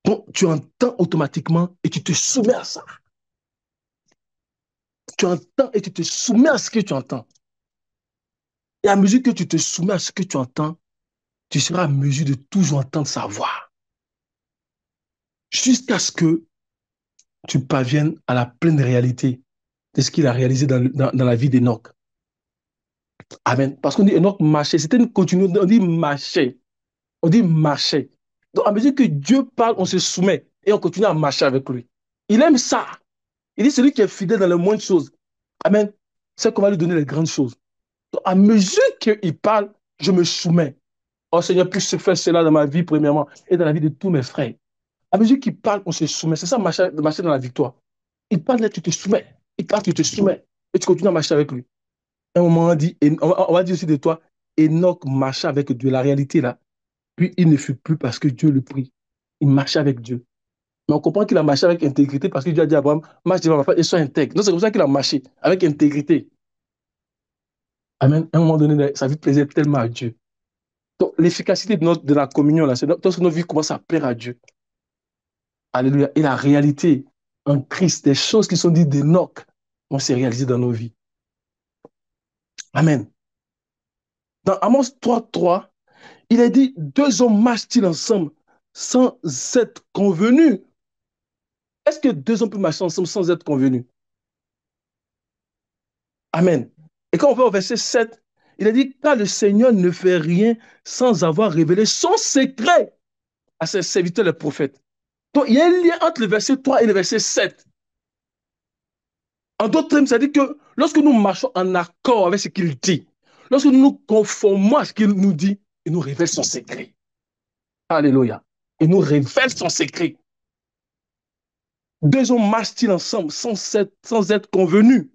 Donc, tu entends automatiquement et tu te soumets à ça. Tu entends et tu te soumets à ce que tu entends. Et à mesure que tu te soumets à ce que tu entends, tu seras à mesure de toujours entendre sa voix. Jusqu'à ce que tu parviennes à la pleine réalité de ce qu'il a réalisé dans la vie d'Enoch. Amen. Parce qu'on dit Enoch marchait. C'était une continuité. On dit marcher. On dit marcher. Donc, à mesure que Dieu parle, on se soumet et on continue à marcher avec lui. Il aime ça. Il dit celui qui est fidèle dans les moindres choses. Amen. C'est qu'on va lui donner les grandes choses. Donc, à mesure qu'il parle, je me soumets. Oh Seigneur, puisse faire cela dans ma vie, premièrement, et dans la vie de tous mes frères. À mesure qu'il parle, on se soumet. C'est ça, marcher dans la victoire. Il parle, là, tu te soumets. Il parle, tu te soumets. Et tu continues à marcher avec lui. À un moment, on va dire aussi de toi, Enoch marcha avec Dieu. La réalité, là, puis il ne fut plus parce que Dieu le prie. Il marchait avec Dieu. Mais on comprend qu'il a marché avec intégrité parce que Dieu a dit à Abraham, marche devant ma face et sois intègre. Donc c'est comme ça qu'il a marché, avec intégrité. Amen. À un moment donné, sa vie plaisait tellement à Dieu. Donc l'efficacité de la communion, là, c'est lorsque nos vies commencent à plaire à Dieu. Alléluia. Et la réalité en Christ, des choses qui sont dites d'Enoch vont se réaliser dans nos vies. Amen. Dans Amos 3:3, il a dit, deux hommes marchent-ils ensemble sans être convenus? Est-ce que deux hommes peuvent marcher ensemble sans être convenus? Amen. Et quand on va au verset 7, il a dit, car le Seigneur ne fait rien sans avoir révélé son secret à ses serviteurs les prophètes. Donc il y a un lien entre le verset 3 et le verset 7. En d'autres termes, ça dit que lorsque nous marchons en accord avec ce qu'il dit, lorsque nous nous conformons à ce qu'il nous dit, il nous révèle son secret. Alléluia. Il nous révèle son secret. Deux hommes marchent-ils ensemble sans être convenus?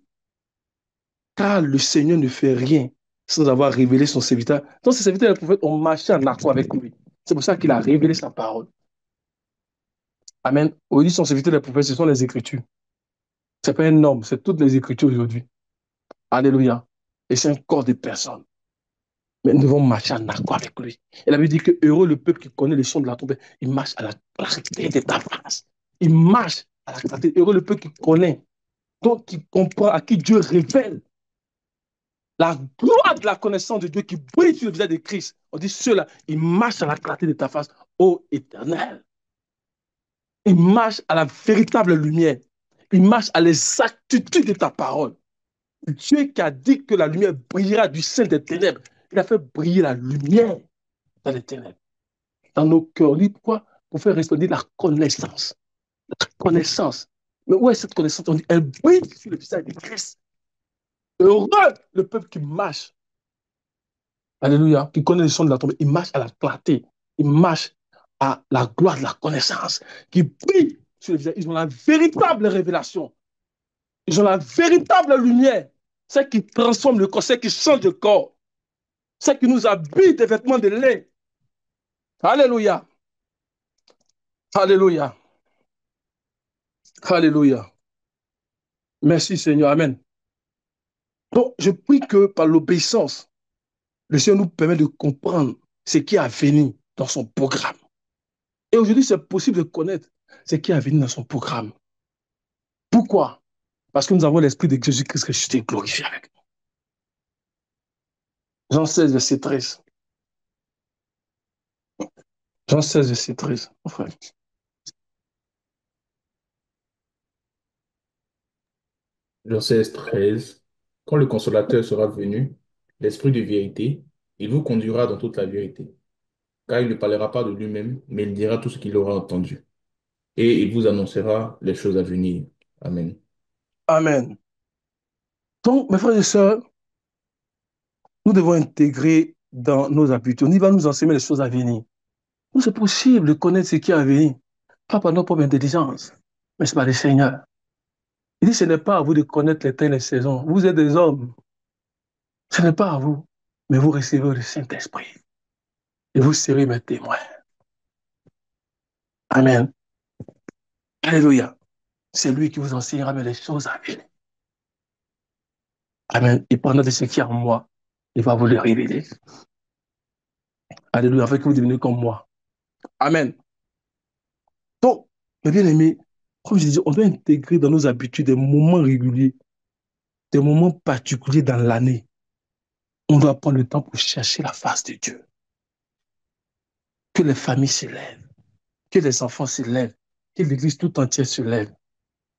Car le Seigneur ne fait rien sans avoir révélé son serviteur. Donc, ses serviteurs et les prophètes ont marché en accord avec lui. C'est pour ça qu'il a révélé sa parole. Amen. Aujourd'hui, son serviteur et les prophètes, ce sont les Écritures. Ce n'est pas un homme, c'est toutes les Écritures aujourd'hui. Alléluia. Et c'est un corps de personnes. Mais nous devons marcher en accord avec lui. Et la Bible dit que heureux le peuple qui connaît le son de la trompette, il marche à la clarté de ta face. Il marche à la clarté. Heureux le peuple qui connaît, donc qui comprend, à qui Dieu révèle la gloire de la connaissance de Dieu qui brille sur le visage de Christ. On dit ceux-là, ils marchent à la clarté de ta face, ô Éternel. Ils marchent à la véritable lumière. Ils marchent à l'exactitude de ta parole. Dieu qui a dit que la lumière brillera du sein des ténèbres, il a fait briller la lumière dans les ténèbres, dans nos cœurs. Pourquoi? Pour faire resplendir la connaissance. La connaissance. Mais où est cette connaissance? On dit, elle brille sur le visage de Christ. Heureux le peuple qui marche. Alléluia. Qui connaît le son de la tombe. Il marche à la clarté. Il marche à la gloire de la connaissance. Qui brille sur le visage. Ils ont la véritable révélation. Ils ont la véritable lumière. Celle qui transforme le corps, celle qui change le corps. Celle qui nous habille des vêtements de lin. Alléluia. Alléluia. Alléluia. Merci Seigneur. Amen. Donc, je prie que par l'obéissance, le Seigneur nous permet de comprendre ce qui est à venir dans son programme. Et aujourd'hui, c'est possible de connaître ce qui est à venir dans son programme. Pourquoi? Parce que nous avons l'Esprit de Jésus-Christ ressuscité et glorifié avec nous. Jean 16, verset 13. Jean 16, verset 13. Mon frère. Jean 16, 13. Quand le consolateur sera venu, l'Esprit de vérité, il vous conduira dans toute la vérité. Car il ne parlera pas de lui-même, mais il dira tout ce qu'il aura entendu. Et il vous annoncera les choses à venir. Amen. Amen. Donc, mes frères et sœurs, nous devons intégrer dans nos habitudes. Il va nous enseigner les choses à venir. Nous, c'est possible de connaître ce qui est à venir. Pas par notre propre intelligence, mais c'est par le Seigneur. Il dit, ce n'est pas à vous de connaître les temps et les saisons. Vous êtes des hommes. Ce n'est pas à vous, mais vous recevez le Saint-Esprit. Et vous serez mes témoins. Amen. Alléluia. C'est lui qui vous enseignera les choses à venir. Amen. Et pendant de ce qui est en moi, il va vous le révéler. Alléluia. Afin que vous deveniez comme moi. Amen. Donc, mes bien-aimés, comme je disais, on doit intégrer dans nos habitudes des moments réguliers, des moments particuliers dans l'année. On doit prendre le temps pour chercher la face de Dieu. Que les familles s'élèvent, que les enfants s'élèvent, que l'Église tout entière se lève.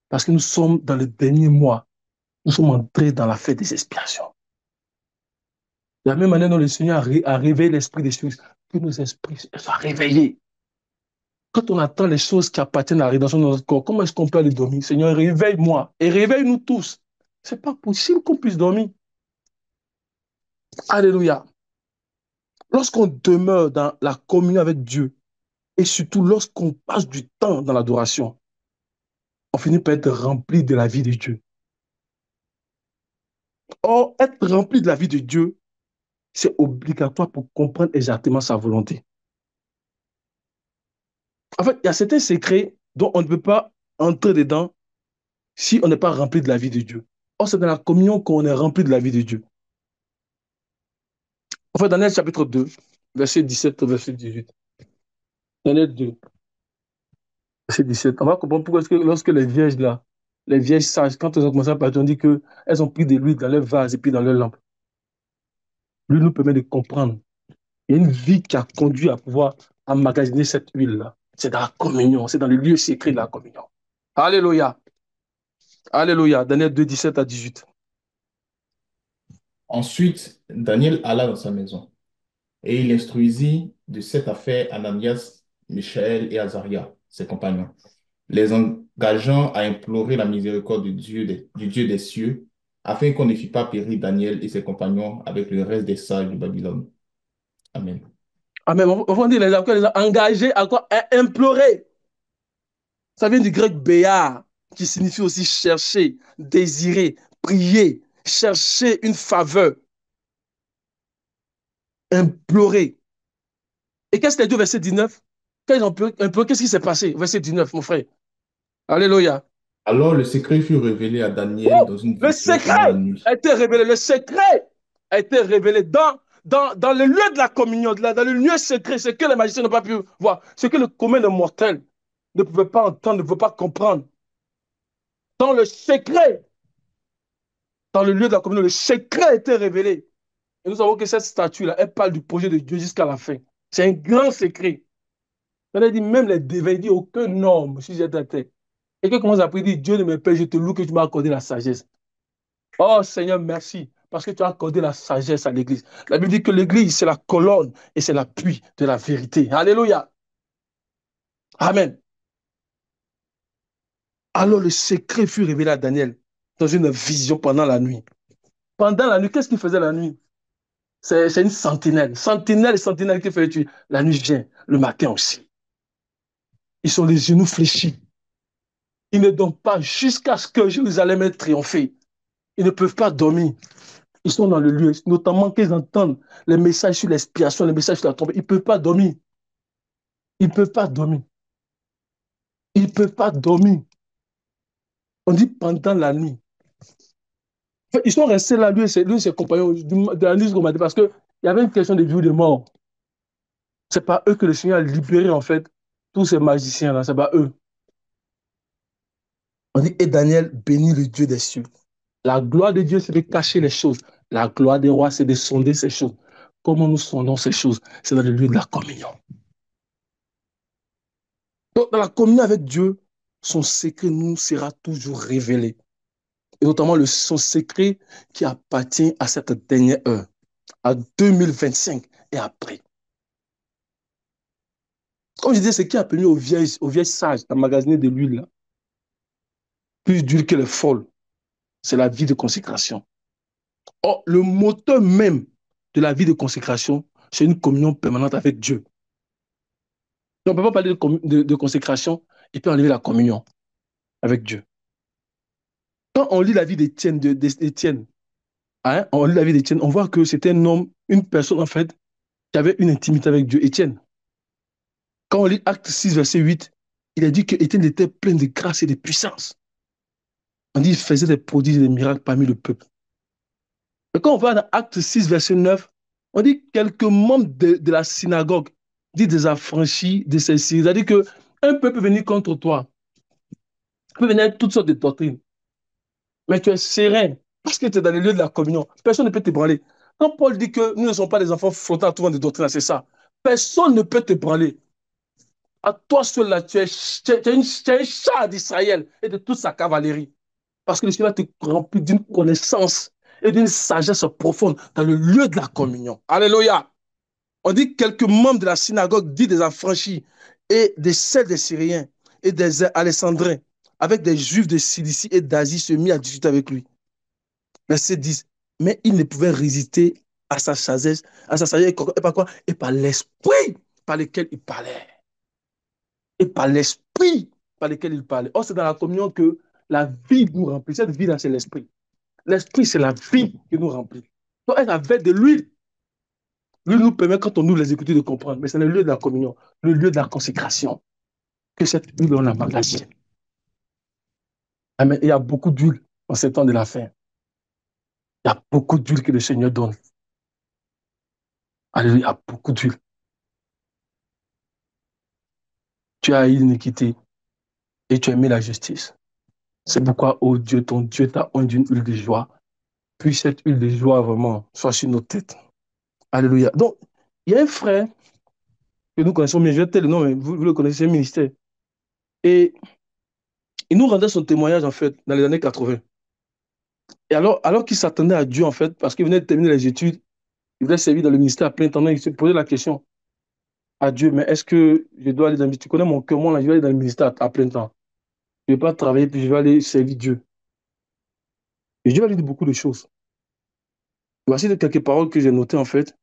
Parce que nous sommes dans le dernier mois. Nous sommes entrés dans la fête des expiations. De la même manière dont le Seigneur a réveillé l'esprit des choses, que nos esprits soient réveillés. Quand on attend les choses qui appartiennent à la rédemption de notre corps, comment est-ce qu'on peut aller dormir? Seigneur, réveille-moi et réveille-nous tous. Ce n'est pas possible qu'on puisse dormir. Alléluia. Lorsqu'on demeure dans la communion avec Dieu, et surtout lorsqu'on passe du temps dans l'adoration, on finit par être rempli de la vie de Dieu. Or, être rempli de la vie de Dieu, c'est obligatoire pour comprendre exactement sa volonté. En fait, il y a certains secrets dont on ne peut pas entrer dedans si on n'est pas rempli de la vie de Dieu. Or, c'est dans la communion qu'on est rempli de la vie de Dieu. En fait, Daniel chapitre 2, verset 17 au verset 18. Daniel 2, verset 17. On va comprendre pourquoi est-ce que lorsque les vierges là, les vierges sages, quand elles ont commencé à partir, on dit qu'elles ont pris de l'huile dans leur vase et puis dans leur lampe. Lui nous permet de comprendre. Il y a une vie qui a conduit à pouvoir emmagasiner cette huile-là. C'est dans la communion, c'est dans le lieu secret de la communion. Alléluia. Alléluia. Daniel 2, 17 à 18. Ensuite, Daniel alla dans sa maison et il instruisit de cette affaire Ananias, Michaël et Azaria, ses compagnons, les engageant à implorer la miséricorde du Dieu des cieux, afin qu'on ne fît pas périr Daniel et ses compagnons avec le reste des sages de Babylone. Amen. Amen. On va dire les a engagés à quoi? À implorer. Ça vient du grec béar, qui signifie aussi chercher, désirer, prier, chercher une faveur, implorer. Et qu'est-ce qu'il a dit au verset 19? Quand ils ont imploré, qu'est-ce qui s'est passé? Verset 19, mon frère. Alléluia. Alors le secret fut révélé à Daniel dans une Le vision pendant la secret nuit. a été révélé. Le secret a été révélé dans le lieu de la communion, dans le lieu secret, ce que les magiciens n'ont pas pu voir, ce que le commun des mortels ne pouvait pas entendre, ne pouvait pas comprendre. Dans le secret, dans le lieu de la communion, le secret a été révélé. Et nous savons que cette statue-là, elle parle du projet de Dieu jusqu'à la fin. C'est un grand secret. On a dit, même les devins, il dit, aucun homme, si j'étais à terre. Et que commence à prier, dit, Dieu de mes pères, je te loue que tu m'as accordé la sagesse. Oh Seigneur, merci, parce que tu as accordé la sagesse à l'Église. La Bible dit que l'Église, c'est la colonne et c'est l'appui de la vérité. Alléluia. Amen. Alors le secret fut révélé à Daniel dans une vision pendant la nuit. Pendant la nuit, qu'est-ce qu'il faisait la nuit? C'est une sentinelle. Sentinelle et sentinelle qui fait tuer. La nuit vient, le matin aussi. Ils sont les genoux fléchis. Ils ne dorment pas jusqu'à ce que Jérusalem ait triomphé. Ils ne peuvent pas dormir. Ils sont dans le lieu, notamment qu'ils entendent les messages sur l'expiation, les messages sur la tombe. Ils ne peuvent pas dormir. Ils ne peuvent pas dormir. Ils ne peuvent pas dormir. On dit pendant la nuit. Ils sont restés là, lui et ses compagnons, de la nuit jusqu'au matin, parce qu'il y avait une question de vie ou de mort. Ce n'est pas eux que le Seigneur a libéré, en fait, tous ces magiciens-là, ce n'est pas eux. On dit, et Daniel bénit le Dieu des cieux. La gloire de Dieu, c'est de cacher les choses. La gloire des rois, c'est de sonder ces choses. Comment nous sondons ces choses? C'est dans le lieu de la communion. Donc, dans la communion avec Dieu, son secret nous sera toujours révélé. Et notamment son secret qui appartient à cette dernière heure, à 2025 et après. Comme je disais, ce qui a permis aux vieilles sages d'emmagasiner de l'huile, plus d'huile que les folles, c'est la vie de consécration. Or, le moteur même de la vie de consécration, c'est une communion permanente avec Dieu. On ne peut pas parler de consécration et puis enlever la communion avec Dieu. Quand on lit la vie d'Étienne, hein, on lit la vie d'Étienne, on voit que c'était un homme, une personne en fait, qui avait une intimité avec Dieu. Étienne. Quand on lit Acte 6, verset 8, il a dit qu'Étienne était plein de grâce et de puissance. On dit qu'il faisait des prodiges et des miracles parmi le peuple. Et quand on va dans Acte 6, verset 9, on dit quelques membres de la synagogue, dit des affranchis de celle-ci. C'est-à-dire qu'un peuple peut venir contre toi, peut venir avec toutes sortes de doctrines, mais tu es serein parce que tu es dans le lieu de la communion. Personne ne peut t'ébranler. Quand Paul dit que nous ne sommes pas des enfants flottants à tout vent de doctrine, c'est ça. Personne ne peut t'ébranler. À toi seul, là, tu es un char d'Israël et de toute sa cavalerie. Parce que le Seigneur te remplit d'une connaissance et d'une sagesse profonde dans le lieu de la communion. Alléluia. On dit que quelques membres de la synagogue, dits des affranchis, et des celles des Syriens et des Alexandrins, avec des Juifs de Cilicie et d'Asie, se mit à discuter avec lui. Verset 10. Mais ils ne pouvaient résister à sa sagesse, et par quoi? Et par l'esprit par lequel il parlait. Et par l'esprit par lequel il parlait. Or, c'est dans la communion que la vie nous remplit. Cette vie-là, c'est l'esprit. L'esprit, c'est la vie qui nous remplit. Donc, elle avait de l'huile. L'huile nous permet, quand on ouvre les écritures, de comprendre. Mais c'est le lieu de la communion, le lieu de la consécration, que cette huile, on emmagasine. Il y a beaucoup d'huile en ces temps de la fin. Il y a beaucoup d'huile que le Seigneur donne. Alléluia, il y a beaucoup d'huile. Tu as haï l'iniquité et tu as aimé la justice. C'est pourquoi, oh Dieu, ton Dieu t'a oint d'une huile de joie. Puis cette huile de joie, vraiment, soit sur nos têtes. Alléluia. Donc, il y a un frère que nous connaissons bien, je vais te le nom, mais vous le connaissez, le ministère. Et il nous rendait son témoignage, en fait, dans les années 80. Et alors qu'il s'attendait à Dieu, en fait, parce qu'il venait de terminer les études, il voulait servir dans le ministère à plein temps, il se posait la question à Dieu, mais est-ce que je dois aller dans le ministère? Tu connais mon cœur, moi, là, je vais aller dans le ministère à plein temps. Je ne vais pas travailler, puis je vais aller servir Dieu. Et Dieu a dit beaucoup de choses. Voici quelques paroles que j'ai notées, en fait.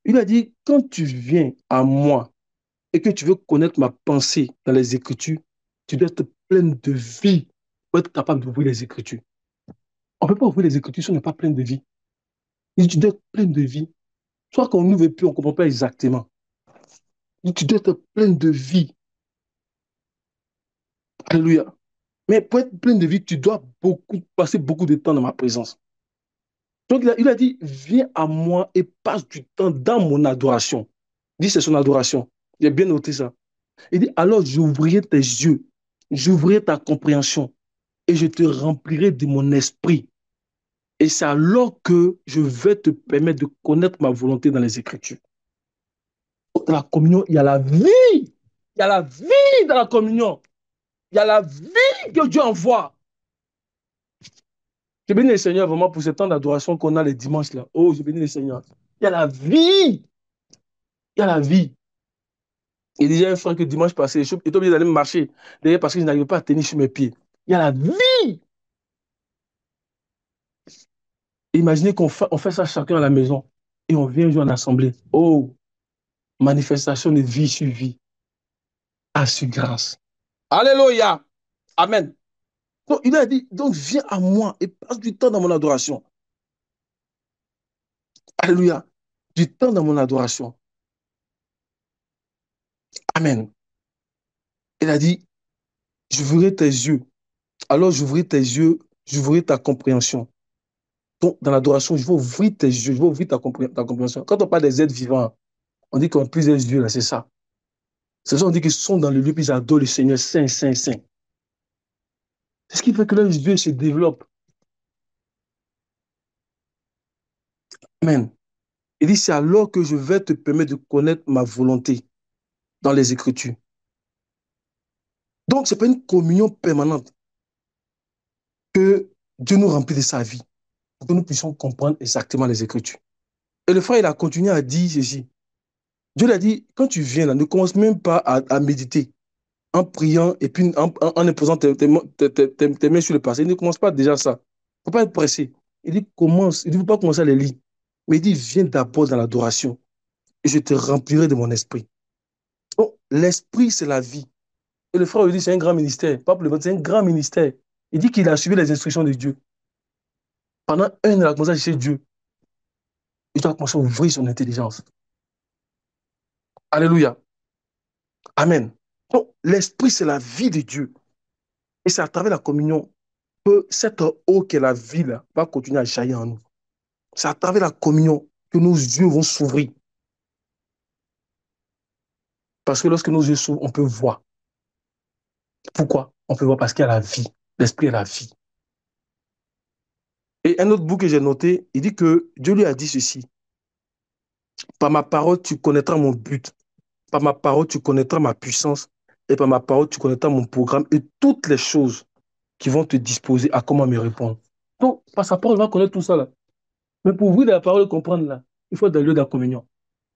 Il a dit, quand tu viens à moi et que tu veux connaître ma pensée dans les Écritures, tu dois être plein de vie pour être capable d'ouvrir les Écritures. On ne peut pas ouvrir les Écritures si on n'est pas plein de vie. Il dit, tu dois être plein de vie. Soit qu'on n'ouvre plus, on ne comprend pas exactement. Il dit, tu dois être plein de vie. Alléluia. Mais pour être plein de vie, tu dois passer beaucoup de temps dans ma présence. Donc il a dit, viens à moi et passe du temps dans mon adoration. Il dit, c'est son adoration. J'ai bien noté ça. Il dit, alors j'ouvrirai tes yeux, j'ouvrirai ta compréhension et je te remplirai de mon esprit. Et c'est alors que je vais te permettre de connaître ma volonté dans les Écritures. Dans la communion, il y a la vie. Il y a la vie dans la communion. Il y a la vie que Dieu envoie. Je bénis le Seigneur vraiment pour ce temps d'adoration qu'on a les dimanches là. Oh, je bénis le Seigneur. Il y a la vie. Il y a la vie. Il disait un frère que dimanche passé, j'étais obligé d'aller me marcher derrière parce que je n'arrivais pas à tenir sur mes pieds. Il y a la vie. Imaginez on fait ça chacun à la maison et on vient jouer en assemblée. Oh, manifestation de vie sur vie. À sur grâce. Alléluia. Amen. Donc, il a dit, donc viens à moi et passe du temps dans mon adoration. Alléluia. Du temps dans mon adoration. Amen. Il a dit, j'ouvrirai tes yeux. Alors j'ouvrirai tes yeux, j'ouvrirai ta compréhension. Donc, dans l'adoration, je vais ouvrir tes yeux, je vais ouvrir ta compréhension. Quand on parle des êtres vivants, on dit qu'on a plusieurs yeux, là, c'est ça. C'est ça, on dit qu'ils sont dans le lieu, puis ils adorent le Seigneur, Saint, Saint, Saint. C'est ce qui fait que leurs yeux se développent. Amen. Il dit, c'est alors que je vais te permettre de connaître ma volonté dans les Écritures. Donc, ce n'est pas une communion permanente que Dieu nous remplit de sa vie, pour que nous puissions comprendre exactement les Écritures. Et le frère, il a continué à dire ceci. Dieu lui a dit, quand tu viens là, ne commence même pas à méditer en priant et puis en imposant tes mains sur le passé. Il ne commence pas déjà ça. Il ne faut pas être pressé. Il dit, commence. Il dit, il ne faut pas commencer à les lire. Mais il dit, viens d'abord dans l'adoration et je te remplirai de mon esprit. Donc, l'esprit, c'est la vie. Et le frère lui dit, c'est un grand ministère. Pas pour le c'est un grand ministère. Il dit qu'il a suivi les instructions de Dieu. Pendant un an, il a commencé à chercher Dieu. Il doit commencer à ouvrir son intelligence. Alléluia. Amen. Donc, l'esprit, c'est la vie de Dieu. Et c'est à travers la communion que cette eau qui est la vie là, va continuer à jaillir en nous. C'est à travers la communion que nos yeux vont s'ouvrir. Parce que lorsque nos yeux s'ouvrent, on peut voir. Pourquoi? On peut voir parce qu'il y a la vie. L'esprit est la vie. Et un autre bout que j'ai noté, il dit que Dieu lui a dit ceci. Par ma parole, tu connaîtras mon but. Par ma parole, tu connaîtras ma puissance. Et par ma parole, tu connaîtras mon programme et toutes les choses qui vont te disposer à comment me répondre. Donc, par sa parole, on va connaître tout ça là. Mais pour ouvrir la parole et comprendre là, il faut être dans le lieu de la communion.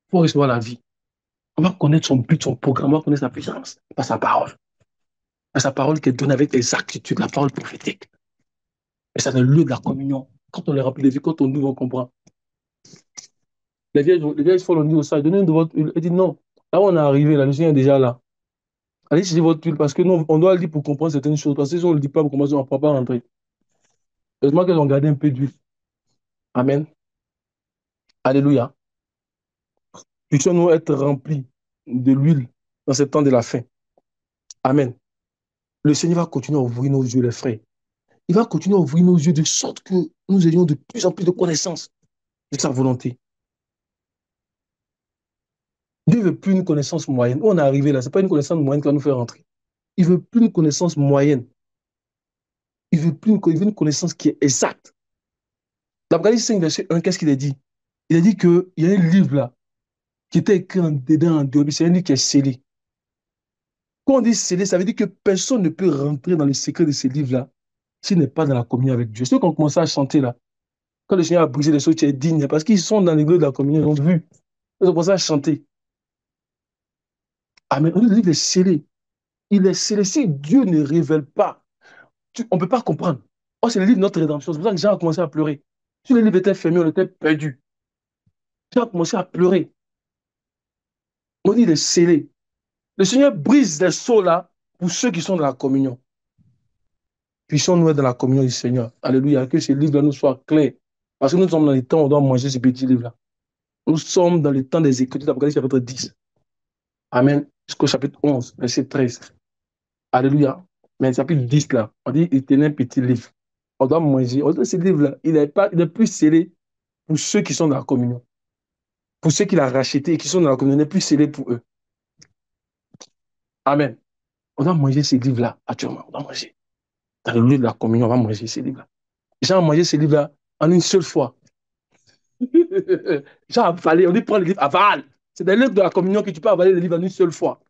Il faut recevoir la vie. On va connaître son but, son programme, on va connaître sa puissance par sa parole. Par sa parole qui est donnée avec les actitudes, la parole prophétique. Et c'est dans le lieu de la communion. Quand on les remplit de vie, quand on ouvre, on comprend. Les vieilles fois, on dit au sage, donnez de votre huile. Elle dit non. Là où on est arrivé, là, le Seigneur est déjà là. Allez chercher votre huile parce que nous, on doit le dire pour comprendre certaines choses. Parce que si on ne le dit pas pour commencer, on ne peut pas rentrer. Heureusement qu'elles ont gardé un peu d'huile. Amen. Alléluia. Puissions-nous être remplis de l'huile dans ce temps de la fin. Amen. Le Seigneur va continuer à ouvrir nos yeux, les frères. Il va continuer à ouvrir nos yeux de sorte que nous ayons de plus en plus de connaissances de sa volonté. Dieu ne veut plus une connaissance moyenne. Où on est arrivé là, ce n'est pas une connaissance moyenne qui va nous faire rentrer. Il ne veut plus une connaissance moyenne. Il veut une connaissance qui est exacte. L'Apocalypse 5, verset 1, qu'est-ce qu'il a dit? Il a dit qu'il y a un livre là qui était écrit dedans en dehors. C'est un livre qui est scellé. Quand on dit scellé, ça veut dire que personne ne peut rentrer dans le secret de ce livre-là s'il n'est pas dans la communion avec Dieu. Ceux qui ont commencé à chanter là, quand le Seigneur a brisé les choses, tu es digne, parce qu'ils sont dans l'église de la communion, ils ont vu. Ils ont commencé à chanter. Amen. Le livre est scellé. Il est scellé. Si Dieu ne révèle pas, on ne peut pas comprendre. Oh, c'est le livre de notre rédemption. C'est pour ça que Jean a commencé à pleurer. Si le livre était fermé, on était perdu. Jean a commencé à pleurer. On dit il est scellé. Le Seigneur brise les sceaux là pour ceux qui sont dans la communion. Puissions-nous être dans la communion du Seigneur. Alléluia. Que ce livre-là nous soit clair. Parce que nous sommes dans les temps où on doit manger ce petit livre-là. Nous sommes dans le temps des Écritures d'Apocalypse chapitre 10. Amen. Jusqu'au chapitre 11, verset 13. Alléluia. Mais le chapitre 10, là, on dit il tenait un petit livre. On doit manger. On dit ce livre-là, il est plus scellé pour ceux qui sont dans la communion. Pour ceux qu'il a rachetés et qui sont dans la communion, il n'est plus scellé pour eux. Amen. On doit manger ce livre-là actuellement. On doit manger. dans le lieu de la communion, on va manger ces livres-là. Jean a mangé ces livres-là en une seule fois. Jean a avalé, on dit prends le livre, avale. C'est dans le livre de la communion que tu peux avaler le livre en une seule fois.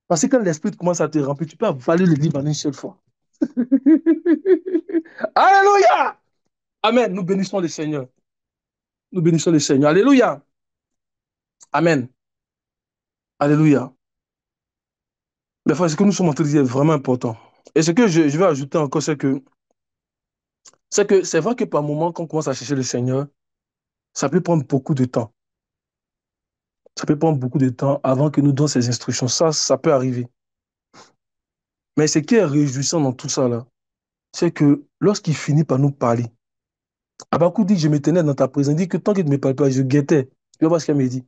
Parce que quand l'esprit commence à te remplir, tu peux avaler le livre en une seule fois. Alléluia! Amen. Nous bénissons le Seigneur. Nous bénissons le Seigneur. Alléluia. Amen. Alléluia. Mais frère, ce que nous sommes en train de dire est vraiment important. Et ce que je vais ajouter encore, c'est que c'est vrai que par moment, quand on commence à chercher le Seigneur, ça peut prendre beaucoup de temps. Ça peut prendre beaucoup de temps avant que nous donnions ces instructions. Ça peut arriver. Mais ce qui est réjouissant dans tout ça, là, c'est que lorsqu'il finit par nous parler, Abakou dit, je me tenais dans ta présence. Il dit que tant qu'il ne me parle pas, je guettais. Tu vas voir ce qu'il me dit.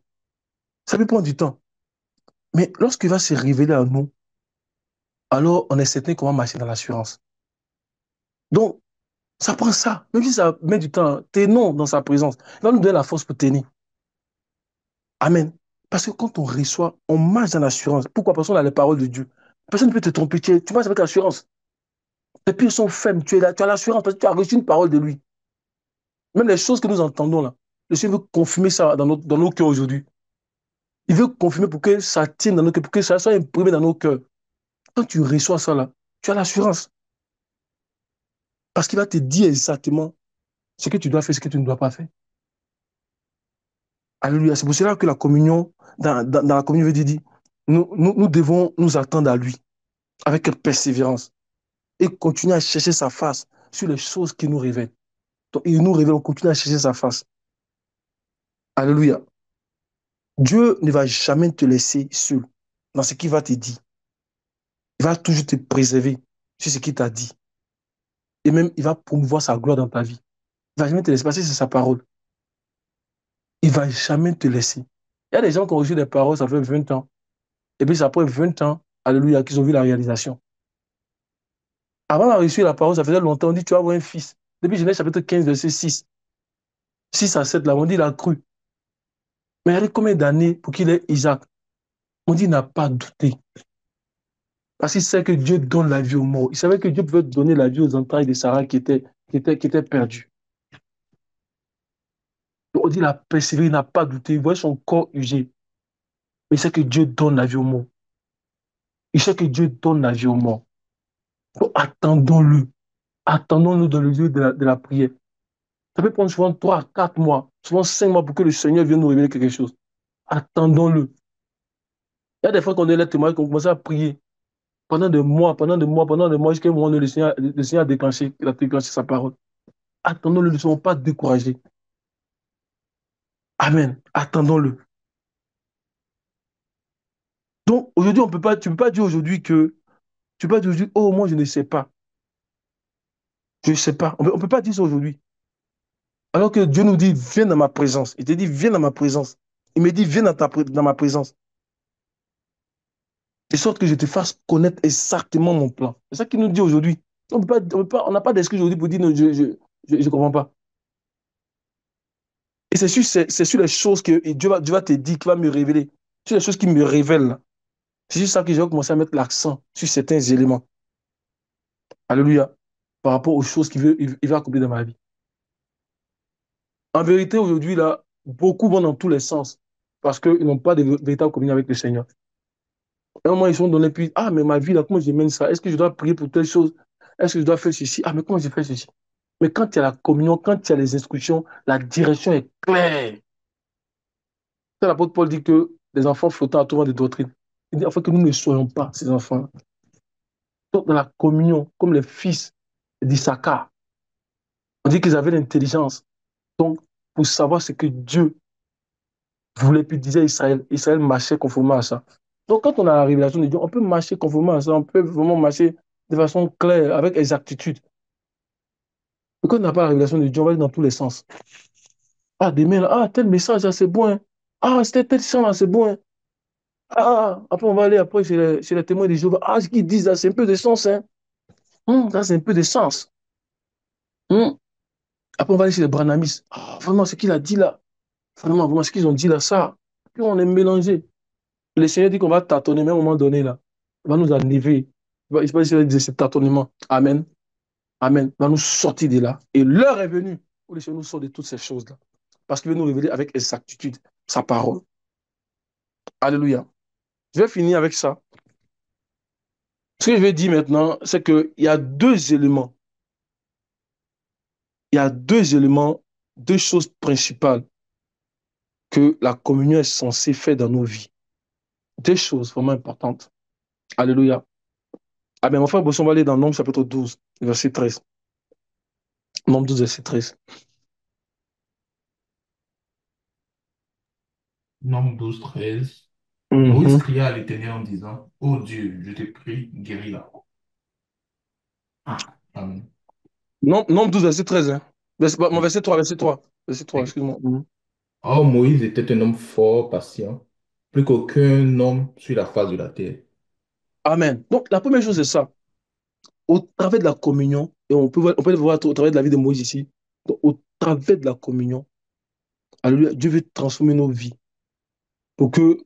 Ça peut prendre du temps. Mais lorsqu'il va se révéler à nous, alors on est certain qu'on va marcher dans l'assurance. Donc, ça prend ça. Même si ça met du temps, tenons dans sa présence. Il va nous donner la force pour tenir. Amen. Parce que quand on reçoit, on marche dans l'assurance. Pourquoi? Parce qu'on a les paroles de Dieu. Personne ne peut te tromper. Tu marches avec l'assurance. Tes pieds sont fermes. Tu es là, tu as l'assurance parce que tu as reçu une parole de lui. Même les choses que nous entendons là, le Seigneur veut confirmer ça dans nos cœurs aujourd'hui. Il veut confirmer pour que ça tienne dans nos cœurs, pour que ça soit imprimé dans nos cœurs. Quand tu reçois ça là, tu as l'assurance. Parce qu'il va te dire exactement ce que tu dois faire, ce que tu ne dois pas faire. Alléluia. C'est pour cela que la communion, dans la communion, il dit, nous devons nous attendre à lui avec persévérance et continuer à chercher sa face sur les choses qu'il nous révèle. Donc, il nous révèle, on continue à chercher sa face. Alléluia. Dieu ne va jamais te laisser seul dans ce qu'il va te dire. Il va toujours te préserver sur ce qu'il t'a dit. Et même, il va promouvoir sa gloire dans ta vie. Il ne va jamais te laisser passer, c'est sa parole. Il ne va jamais te laisser. Il y a des gens qui ont reçu des paroles, ça fait 20 ans. Et puis, c'est après 20 ans, alléluia, qu'ils ont vu la réalisation. Avant d'avoir reçu la parole, ça faisait longtemps, on dit, tu vas avoir un fils. Depuis Genèse chapitre 15, verset 6. 6 à 7, là, on dit, il a cru. Mais il y a combien d'années pour qu'il ait Isaac? On dit, il n'a pas douté. Parce qu'il sait que Dieu donne la vie aux morts. Il savait que Dieu pouvait donner la vie aux entrailles de Sarah qui étaient perdues. On dit, il a persévéré, il n'a pas douté. Il voyait son corps usé. Mais il sait que Dieu donne la vie aux morts. Il sait que Dieu donne la vie aux morts. Donc, attendons-le. Attendons-le dans le lieu de la prière. Ça peut prendre souvent 3, 4 mois, souvent 5 mois pour que le Seigneur vienne nous révéler quelque chose. Attendons-le. Il y a des fois qu'on est là, témoin, qu'on commence à prier pendant des mois, jusqu'à un moment donné, le Seigneur a déclenché sa parole. Attendons-le, ne soyons pas découragés. Amen. Attendons-le. Donc, aujourd'hui, tu ne peux pas dire aujourd'hui tu peux pas dire aujourd'hui, oh, moi, je ne sais pas. Je ne sais pas. On peut pas dire ça aujourd'hui. Alors que Dieu nous dit, viens dans ma présence. Il te dit, viens dans ma présence. Il me dit, viens dans ma présence. De sorte que je te fasse connaître exactement mon plan. C'est ça qu'il nous dit aujourd'hui. On n'a pas d'excuse aujourd'hui pour dire, non, je ne comprends pas. Et c'est sur les choses que Dieu va te dire, qu'il va me révéler. Sur les choses qu'il me révèle, là. C'est juste ça que je vais commencer à mettre l'accent sur certains éléments. Alléluia. Par rapport aux choses qu'il veut accomplir dans ma vie. En vérité, aujourd'hui, là, beaucoup vont dans tous les sens parce qu'ils n'ont pas de véritable communion avec le Seigneur. À un moment, ils sont donnés, puis, ah, mais ma vie, là, comment je mène ça? Est-ce que je dois prier pour telle chose? Est-ce que je dois faire ceci? Ah, mais comment je fais ceci? Mais quand il y a la communion, quand il y a les instructions, la direction est claire. C'est l'apôtre Paul dit que les enfants flottant à tout vent de doctrine. Il dit, enfin, que nous ne soyons pas ces enfants-là. Donc, dans la communion, comme les fils d'Issachar, on dit qu'ils avaient l'intelligence. Donc, pour savoir ce que Dieu voulait, puis disait à Israël, Israël marchait conformément à ça. Donc, quand on a la révélation de Dieu, on peut marcher conformément à ça, on peut vraiment marcher de façon claire, avec exactitude. Mais quand on n'a pas la révélation de Dieu, on va aller dans tous les sens. Ah, demain, là, ah, tel message, là, c'est bon, hein. Ah, c'était tel chant, là, c'est bon, hein. Après, on va aller après chez les témoins de Jéhovah. Ah, ce qu'ils disent, là, c'est un peu de sens, hein. Ça, c'est un peu de sens. Hum. Après, on va aller chez les Branamis. Ah, vraiment, ce qu'il a dit, là. Vraiment, ce qu'ils ont dit, là, ça. Puis, on est mélangé. Le Seigneur dit qu'on va tâtonner, mais à un moment donné, là, il va nous enlever. il va essayer de dire cet tâtonnement. Amen. Amen. Il va nous sortir de là. Et l'heure est venue où le Seigneur nous sort de toutes ces choses-là. Parce qu'il veut nous révéler avec exactitude sa parole. Alléluia. Je vais finir avec ça. Ce que je vais dire maintenant, c'est qu'il y a deux éléments. Il y a deux éléments, deux choses principales que la communion est censée faire dans nos vies. Deux choses vraiment importantes. Alléluia. Ah bien, mon frère Bosson va aller dans Nombre chapitre 12, verset 13. Nombre 12, verset 13. Nombre 12, 13. Moïse Mhm. cria à l'Éternel en disant, ô Dieu, je te prie, guéris-la. Amen. Nombre 12, verset 13. Hein. Mon verset 3, verset 3. Verset 3, excuse-moi. Mhm. Or, Moïse était un homme fort, patient, plus qu'aucun homme sur la face de la terre. Amen. Donc, la première chose, c'est ça. Au travers de la communion, et on peut le voir au travers de la vie de Moïse ici, donc, au travers de la communion, alléluia, Dieu veut transformer nos vies pour que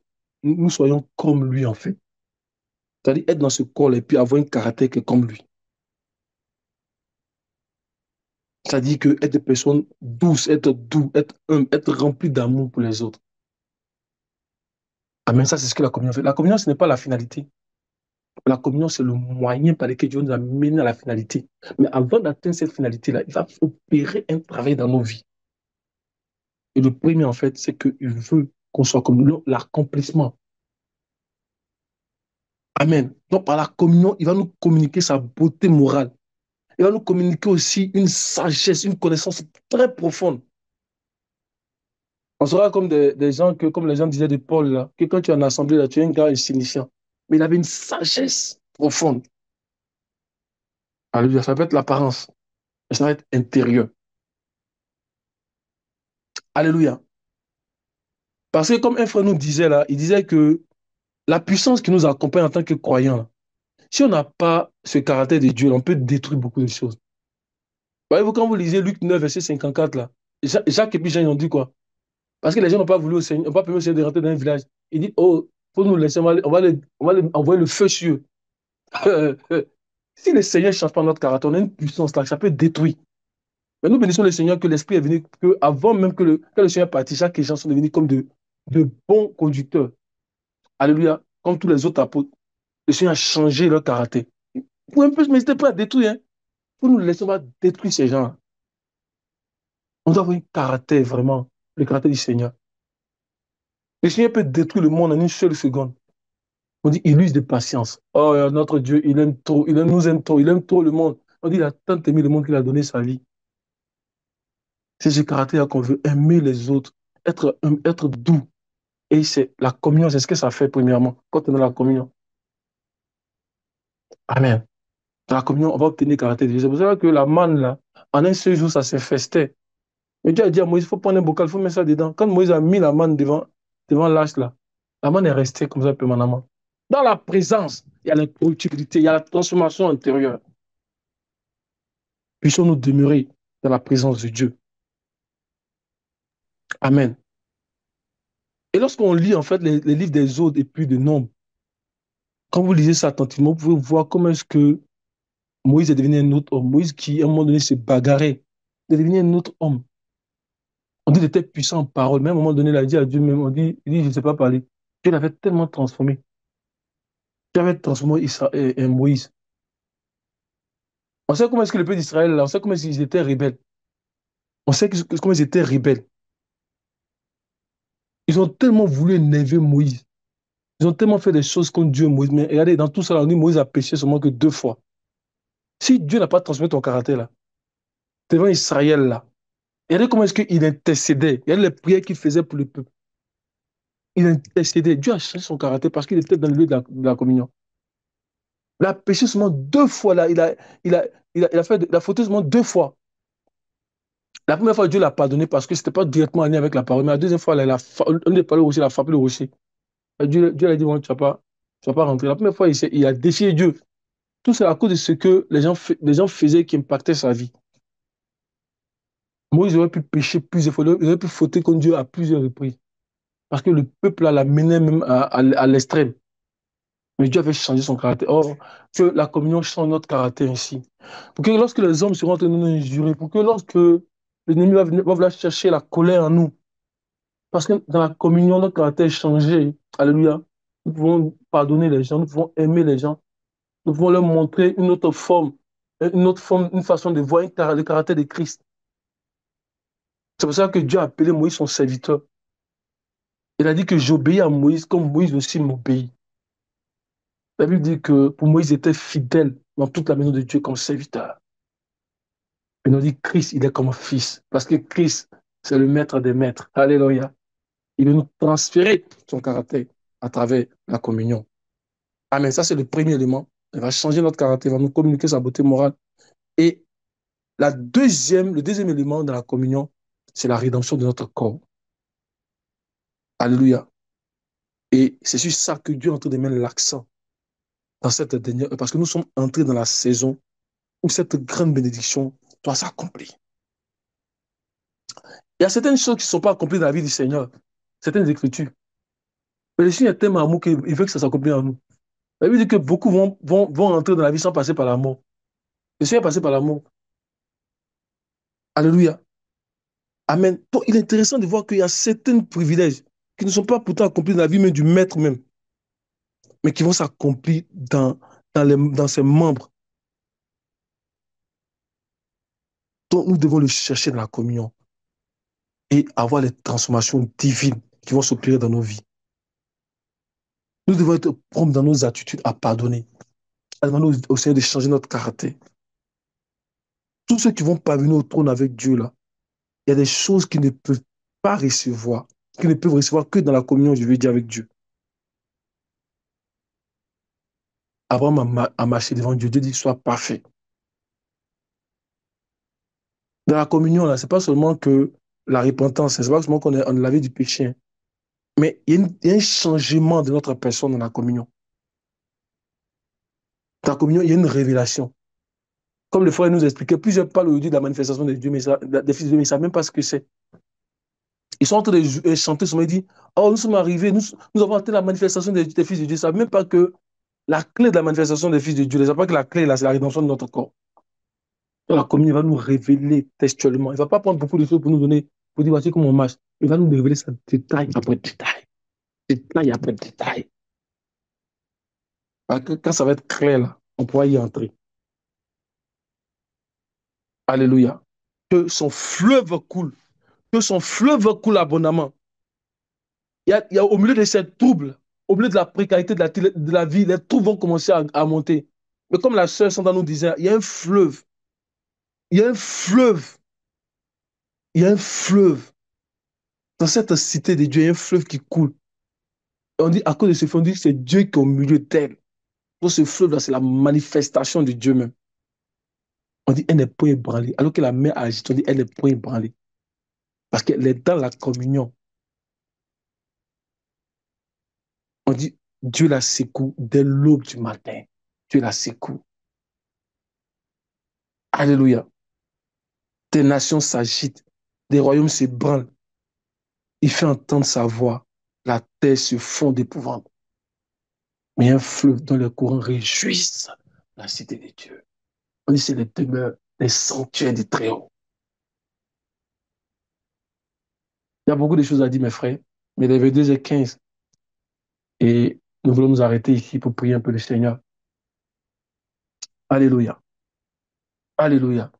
nous soyons comme lui, en fait. C'est-à-dire être dans ce corps et puis avoir un caractère qui est comme lui. C'est-à-dire que être des personnes douces, être doux, être humble, être rempli d'amour pour les autres. Amen. Ça, c'est ce que la communion fait. La communion, ce n'est pas la finalité. La communion, c'est le moyen par lequel Dieu nous a mené à la finalité. Mais avant d'atteindre cette finalité-là, il va opérer un travail dans nos vies. Et le premier, en fait, c'est qu'il veut qu'on soit comme lui, l'accomplissement. Amen. Donc, par la communion, il va nous communiquer sa beauté morale. Il va nous communiquer aussi une sagesse, une connaissance très profonde. On sera comme des gens que, comme les gens disaient de Paul, là, que quand tu es en assemblée, là, tu es un gars insignifiant. Mais il avait une sagesse profonde. Alléluia, ça peut être l'apparence, mais ça va être intérieur. Alléluia. Parce que comme un frère nous disait là, il disait que la puissance qui nous accompagne en tant que croyants, là, si on n'a pas ce caractère de Dieu, là, on peut détruire beaucoup de choses. Voyez-vous, quand vous lisez Luc 9, verset 54, là, Jacques et puis Jean, ils ont dit quoi? Parce que les gens n'ont pas voulu au Seigneur, n'ont pas permis au Seigneur de rentrer dans un village. Il dit, oh, faut nous laisser, on va envoyer le feu sur eux. Si le Seigneur ne change pas notre caractère, on a une puissance là, ça peut détruire. Mais nous bénissons le Seigneur que l'Esprit est venu, que avant même que le Seigneur partisse, chaque gens sont devenus comme de bons conducteurs. Alléluia. Comme tous les autres apôtres. Le Seigneur a changé leur caractère. Pour un peu, mais n'hésitez pas à détruire. Hein. Pour nous laisser, on va détruire ces gens. On doit avoir un caractère, vraiment, le caractère du Seigneur. Le Seigneur peut détruire le monde en une seule seconde. On dit, il use de patience. Oh, notre Dieu, il aime trop, nous aime trop, il aime trop le monde. On dit, il a tant aimé le monde qu'il a donné sa vie. C'est ce caractère qu'on veut aimer les autres, être doux. Et c'est la communion, c'est ce que ça fait premièrement, quand on a la communion. Amen. Dans la communion, on va obtenir le caractère de Dieu. C'est pour ça que la manne, là, en un seul jour, ça s'infestait. Et Dieu a dit à Moïse, il faut prendre un bocal, il faut mettre ça dedans. Quand Moïse a mis la manne devant l'âge, là, la manne est restée comme ça permanemment. Dans la présence, il y a l'incorruptibilité, il y a la transformation intérieure. Puissons-nous demeurer dans la présence de Dieu. Amen. Et lorsqu'on lit, en fait, les livres des autres et puis de Nombres, quand vous lisez ça attentivement, vous pouvez voir comment est-ce que Moïse est devenu un autre homme. Moïse qui, à un moment donné, s'est bagarré, est devenu un autre homme. On dit qu'il était puissant en parole, mais à un moment donné, il a dit à Dieu même, il dit, je ne sais pas parler. Dieu l'avait tellement transformé. Dieu avait transformé Moïse. On sait comment est-ce que le peuple d'Israël, là, on sait comment est-ce qu'ils étaient rebelles. On sait comment ils étaient rebelles. Ils ont tellement voulu énerver Moïse. Ils ont tellement fait des choses contre Dieu, Moïse. Mais regardez, dans tout ça, on dit Moïse a péché seulement que 2 fois. Si Dieu n'a pas transmis ton caractère, là, devant Israël, là, regardez comment est-ce qu'il intercédait. Regardez les prières qu'il faisait pour le peuple. Il intercédait. Dieu a changé son caractère parce qu'il était dans le lieu de la communion. Il a péché seulement 2 fois, là. Il a fait la faute seulement 2 fois. La première fois, Dieu l'a pardonné parce que ce n'était pas directement aligné avec la parole. Mais la deuxième fois, là, on est parlé au rocher, il a frappé le rocher. Et Dieu a dit, bon, tu vas pas rentrer. La première fois, il a défié Dieu. Tout c'est à cause de ce que les gens faisaient qui impactait sa vie. Moïse aurait pu pécher plusieurs fois, il aurait pu fauter contre Dieu à plusieurs reprises. Parce que le peuple là, l'a mené même à l'extrême. Mais Dieu avait changé son caractère. Or, que la communion change notre caractère ici. Pour que lorsque les hommes seront en train de nous injurer, pour que lorsque l'ennemi va vouloir chercher la colère en nous, parce que dans la communion, notre caractère est changé. Alléluia. Nous pouvons pardonner les gens, nous pouvons aimer les gens, nous pouvons leur montrer une autre forme, une façon de voir le caractère de Christ. C'est pour ça que Dieu a appelé Moïse son serviteur. Il a dit que j'obéis à Moïse comme Moïse aussi m'obéit. La Bible dit que pour Moïse, il était fidèle dans toute la maison de Dieu comme serviteur. Et nous dit Christ, il est comme fils. Parce que Christ, c'est le maître des maîtres. Alléluia. Il veut nous transférer son caractère à travers la communion. Amen. Ça, c'est le premier élément. Il va changer notre caractère, il va nous communiquer sa beauté morale. Et le deuxième élément de la communion, c'est la rédemption de notre corps. Alléluia. Et c'est sur ça que Dieu est en train de mettre l'accent dans cette dernière, parce que nous sommes entrés dans la saison où cette grande bénédiction doit s'accomplir. Il y a certaines choses qui ne sont pas accomplies dans la vie du Seigneur, certaines écritures. Mais le Seigneur est tellement amour qu'il veut que ça s'accomplisse en nous. La Bible dit que beaucoup vont entrer dans la vie sans passer par la mort. Le Seigneur est passé par la mort. Alléluia. Amen. Donc, il est intéressant de voir qu'il y a certains privilèges qui ne sont pas pourtant accomplis dans la vie même du maître même, mais qui vont s'accomplir dans ses membres. Donc, nous devons le chercher dans la communion et avoir les transformations divines qui vont s'opérer dans nos vies. Nous devons être prompts dans nos attitudes à pardonner, à demander au Seigneur de changer notre caractère. Tous ceux qui vont parvenir au trône avec Dieu, là, il y a des choses qu'ils ne peuvent pas recevoir, qu'ils ne peuvent recevoir que dans la communion, je veux dire, avec Dieu. Abraham a marché devant Dieu. Dieu dit, sois parfait. Dans la communion, là, c'est pas seulement que la repentance, c'est pas seulement qu'on est lavé du péché, hein, mais il y a un changement de notre personne dans la communion. Dans la communion, il y a une révélation. Comme le frère nous expliquait, plusieurs parlent aujourd'hui de la manifestation de Dieu, des fils de Dieu, mais ils ne savent même pas ce que c'est. Ils sont en train de chanter, ils dit, oh, nous sommes arrivés, nous avons atteint la manifestation des fils de Dieu. Ils ne savent même pas que la clé de la manifestation des fils de Dieu, ils ne savent pas que la clé, là, c'est la rédemption de notre corps. Donc, la communion va nous révéler textuellement. Il ne va pas prendre beaucoup de choses pour nous donner, pour dire, voici comment on marche. Il va nous révéler ça détail après détail. Détail après détail. Parce que quand ça va être clair, là, on pourra y entrer. Alléluia. Que son fleuve coule. Que son fleuve coule abondamment. Au milieu de ces troubles, au milieu de la précarité de la vie, les troubles vont commencer à monter. Mais comme la sœur Sandra nous disait, il y a un fleuve. Il y a un fleuve. Il y a un fleuve. Dans cette cité de Dieu, il y a un fleuve qui coule. Et on dit, à cause de ce fleuve, on dit que c'est Dieu qui est au milieu d'elle. Pour ce fleuve-là, c'est la manifestation de Dieu même. On dit, elle n'est point ébranlée. Alors que la mer agite, on dit, elle n'est point ébranlée. Parce qu'elle est dans la communion. On dit, Dieu la secoue dès l'aube du matin. Dieu la secoue. Alléluia. Des nations s'agitent, des royaumes s'ébranlent. Il fait entendre sa voix. La terre se fond d'épouvante. Mais un fleuve dont les courants réjouissent la cité de Dieu. On dit, c'est les demeures, les sanctuaires du Très-Haut. Il y a beaucoup de choses à dire, mes frères, mais il est 22h15 et nous voulons nous arrêter ici pour prier un peu le Seigneur. Alléluia. Alléluia.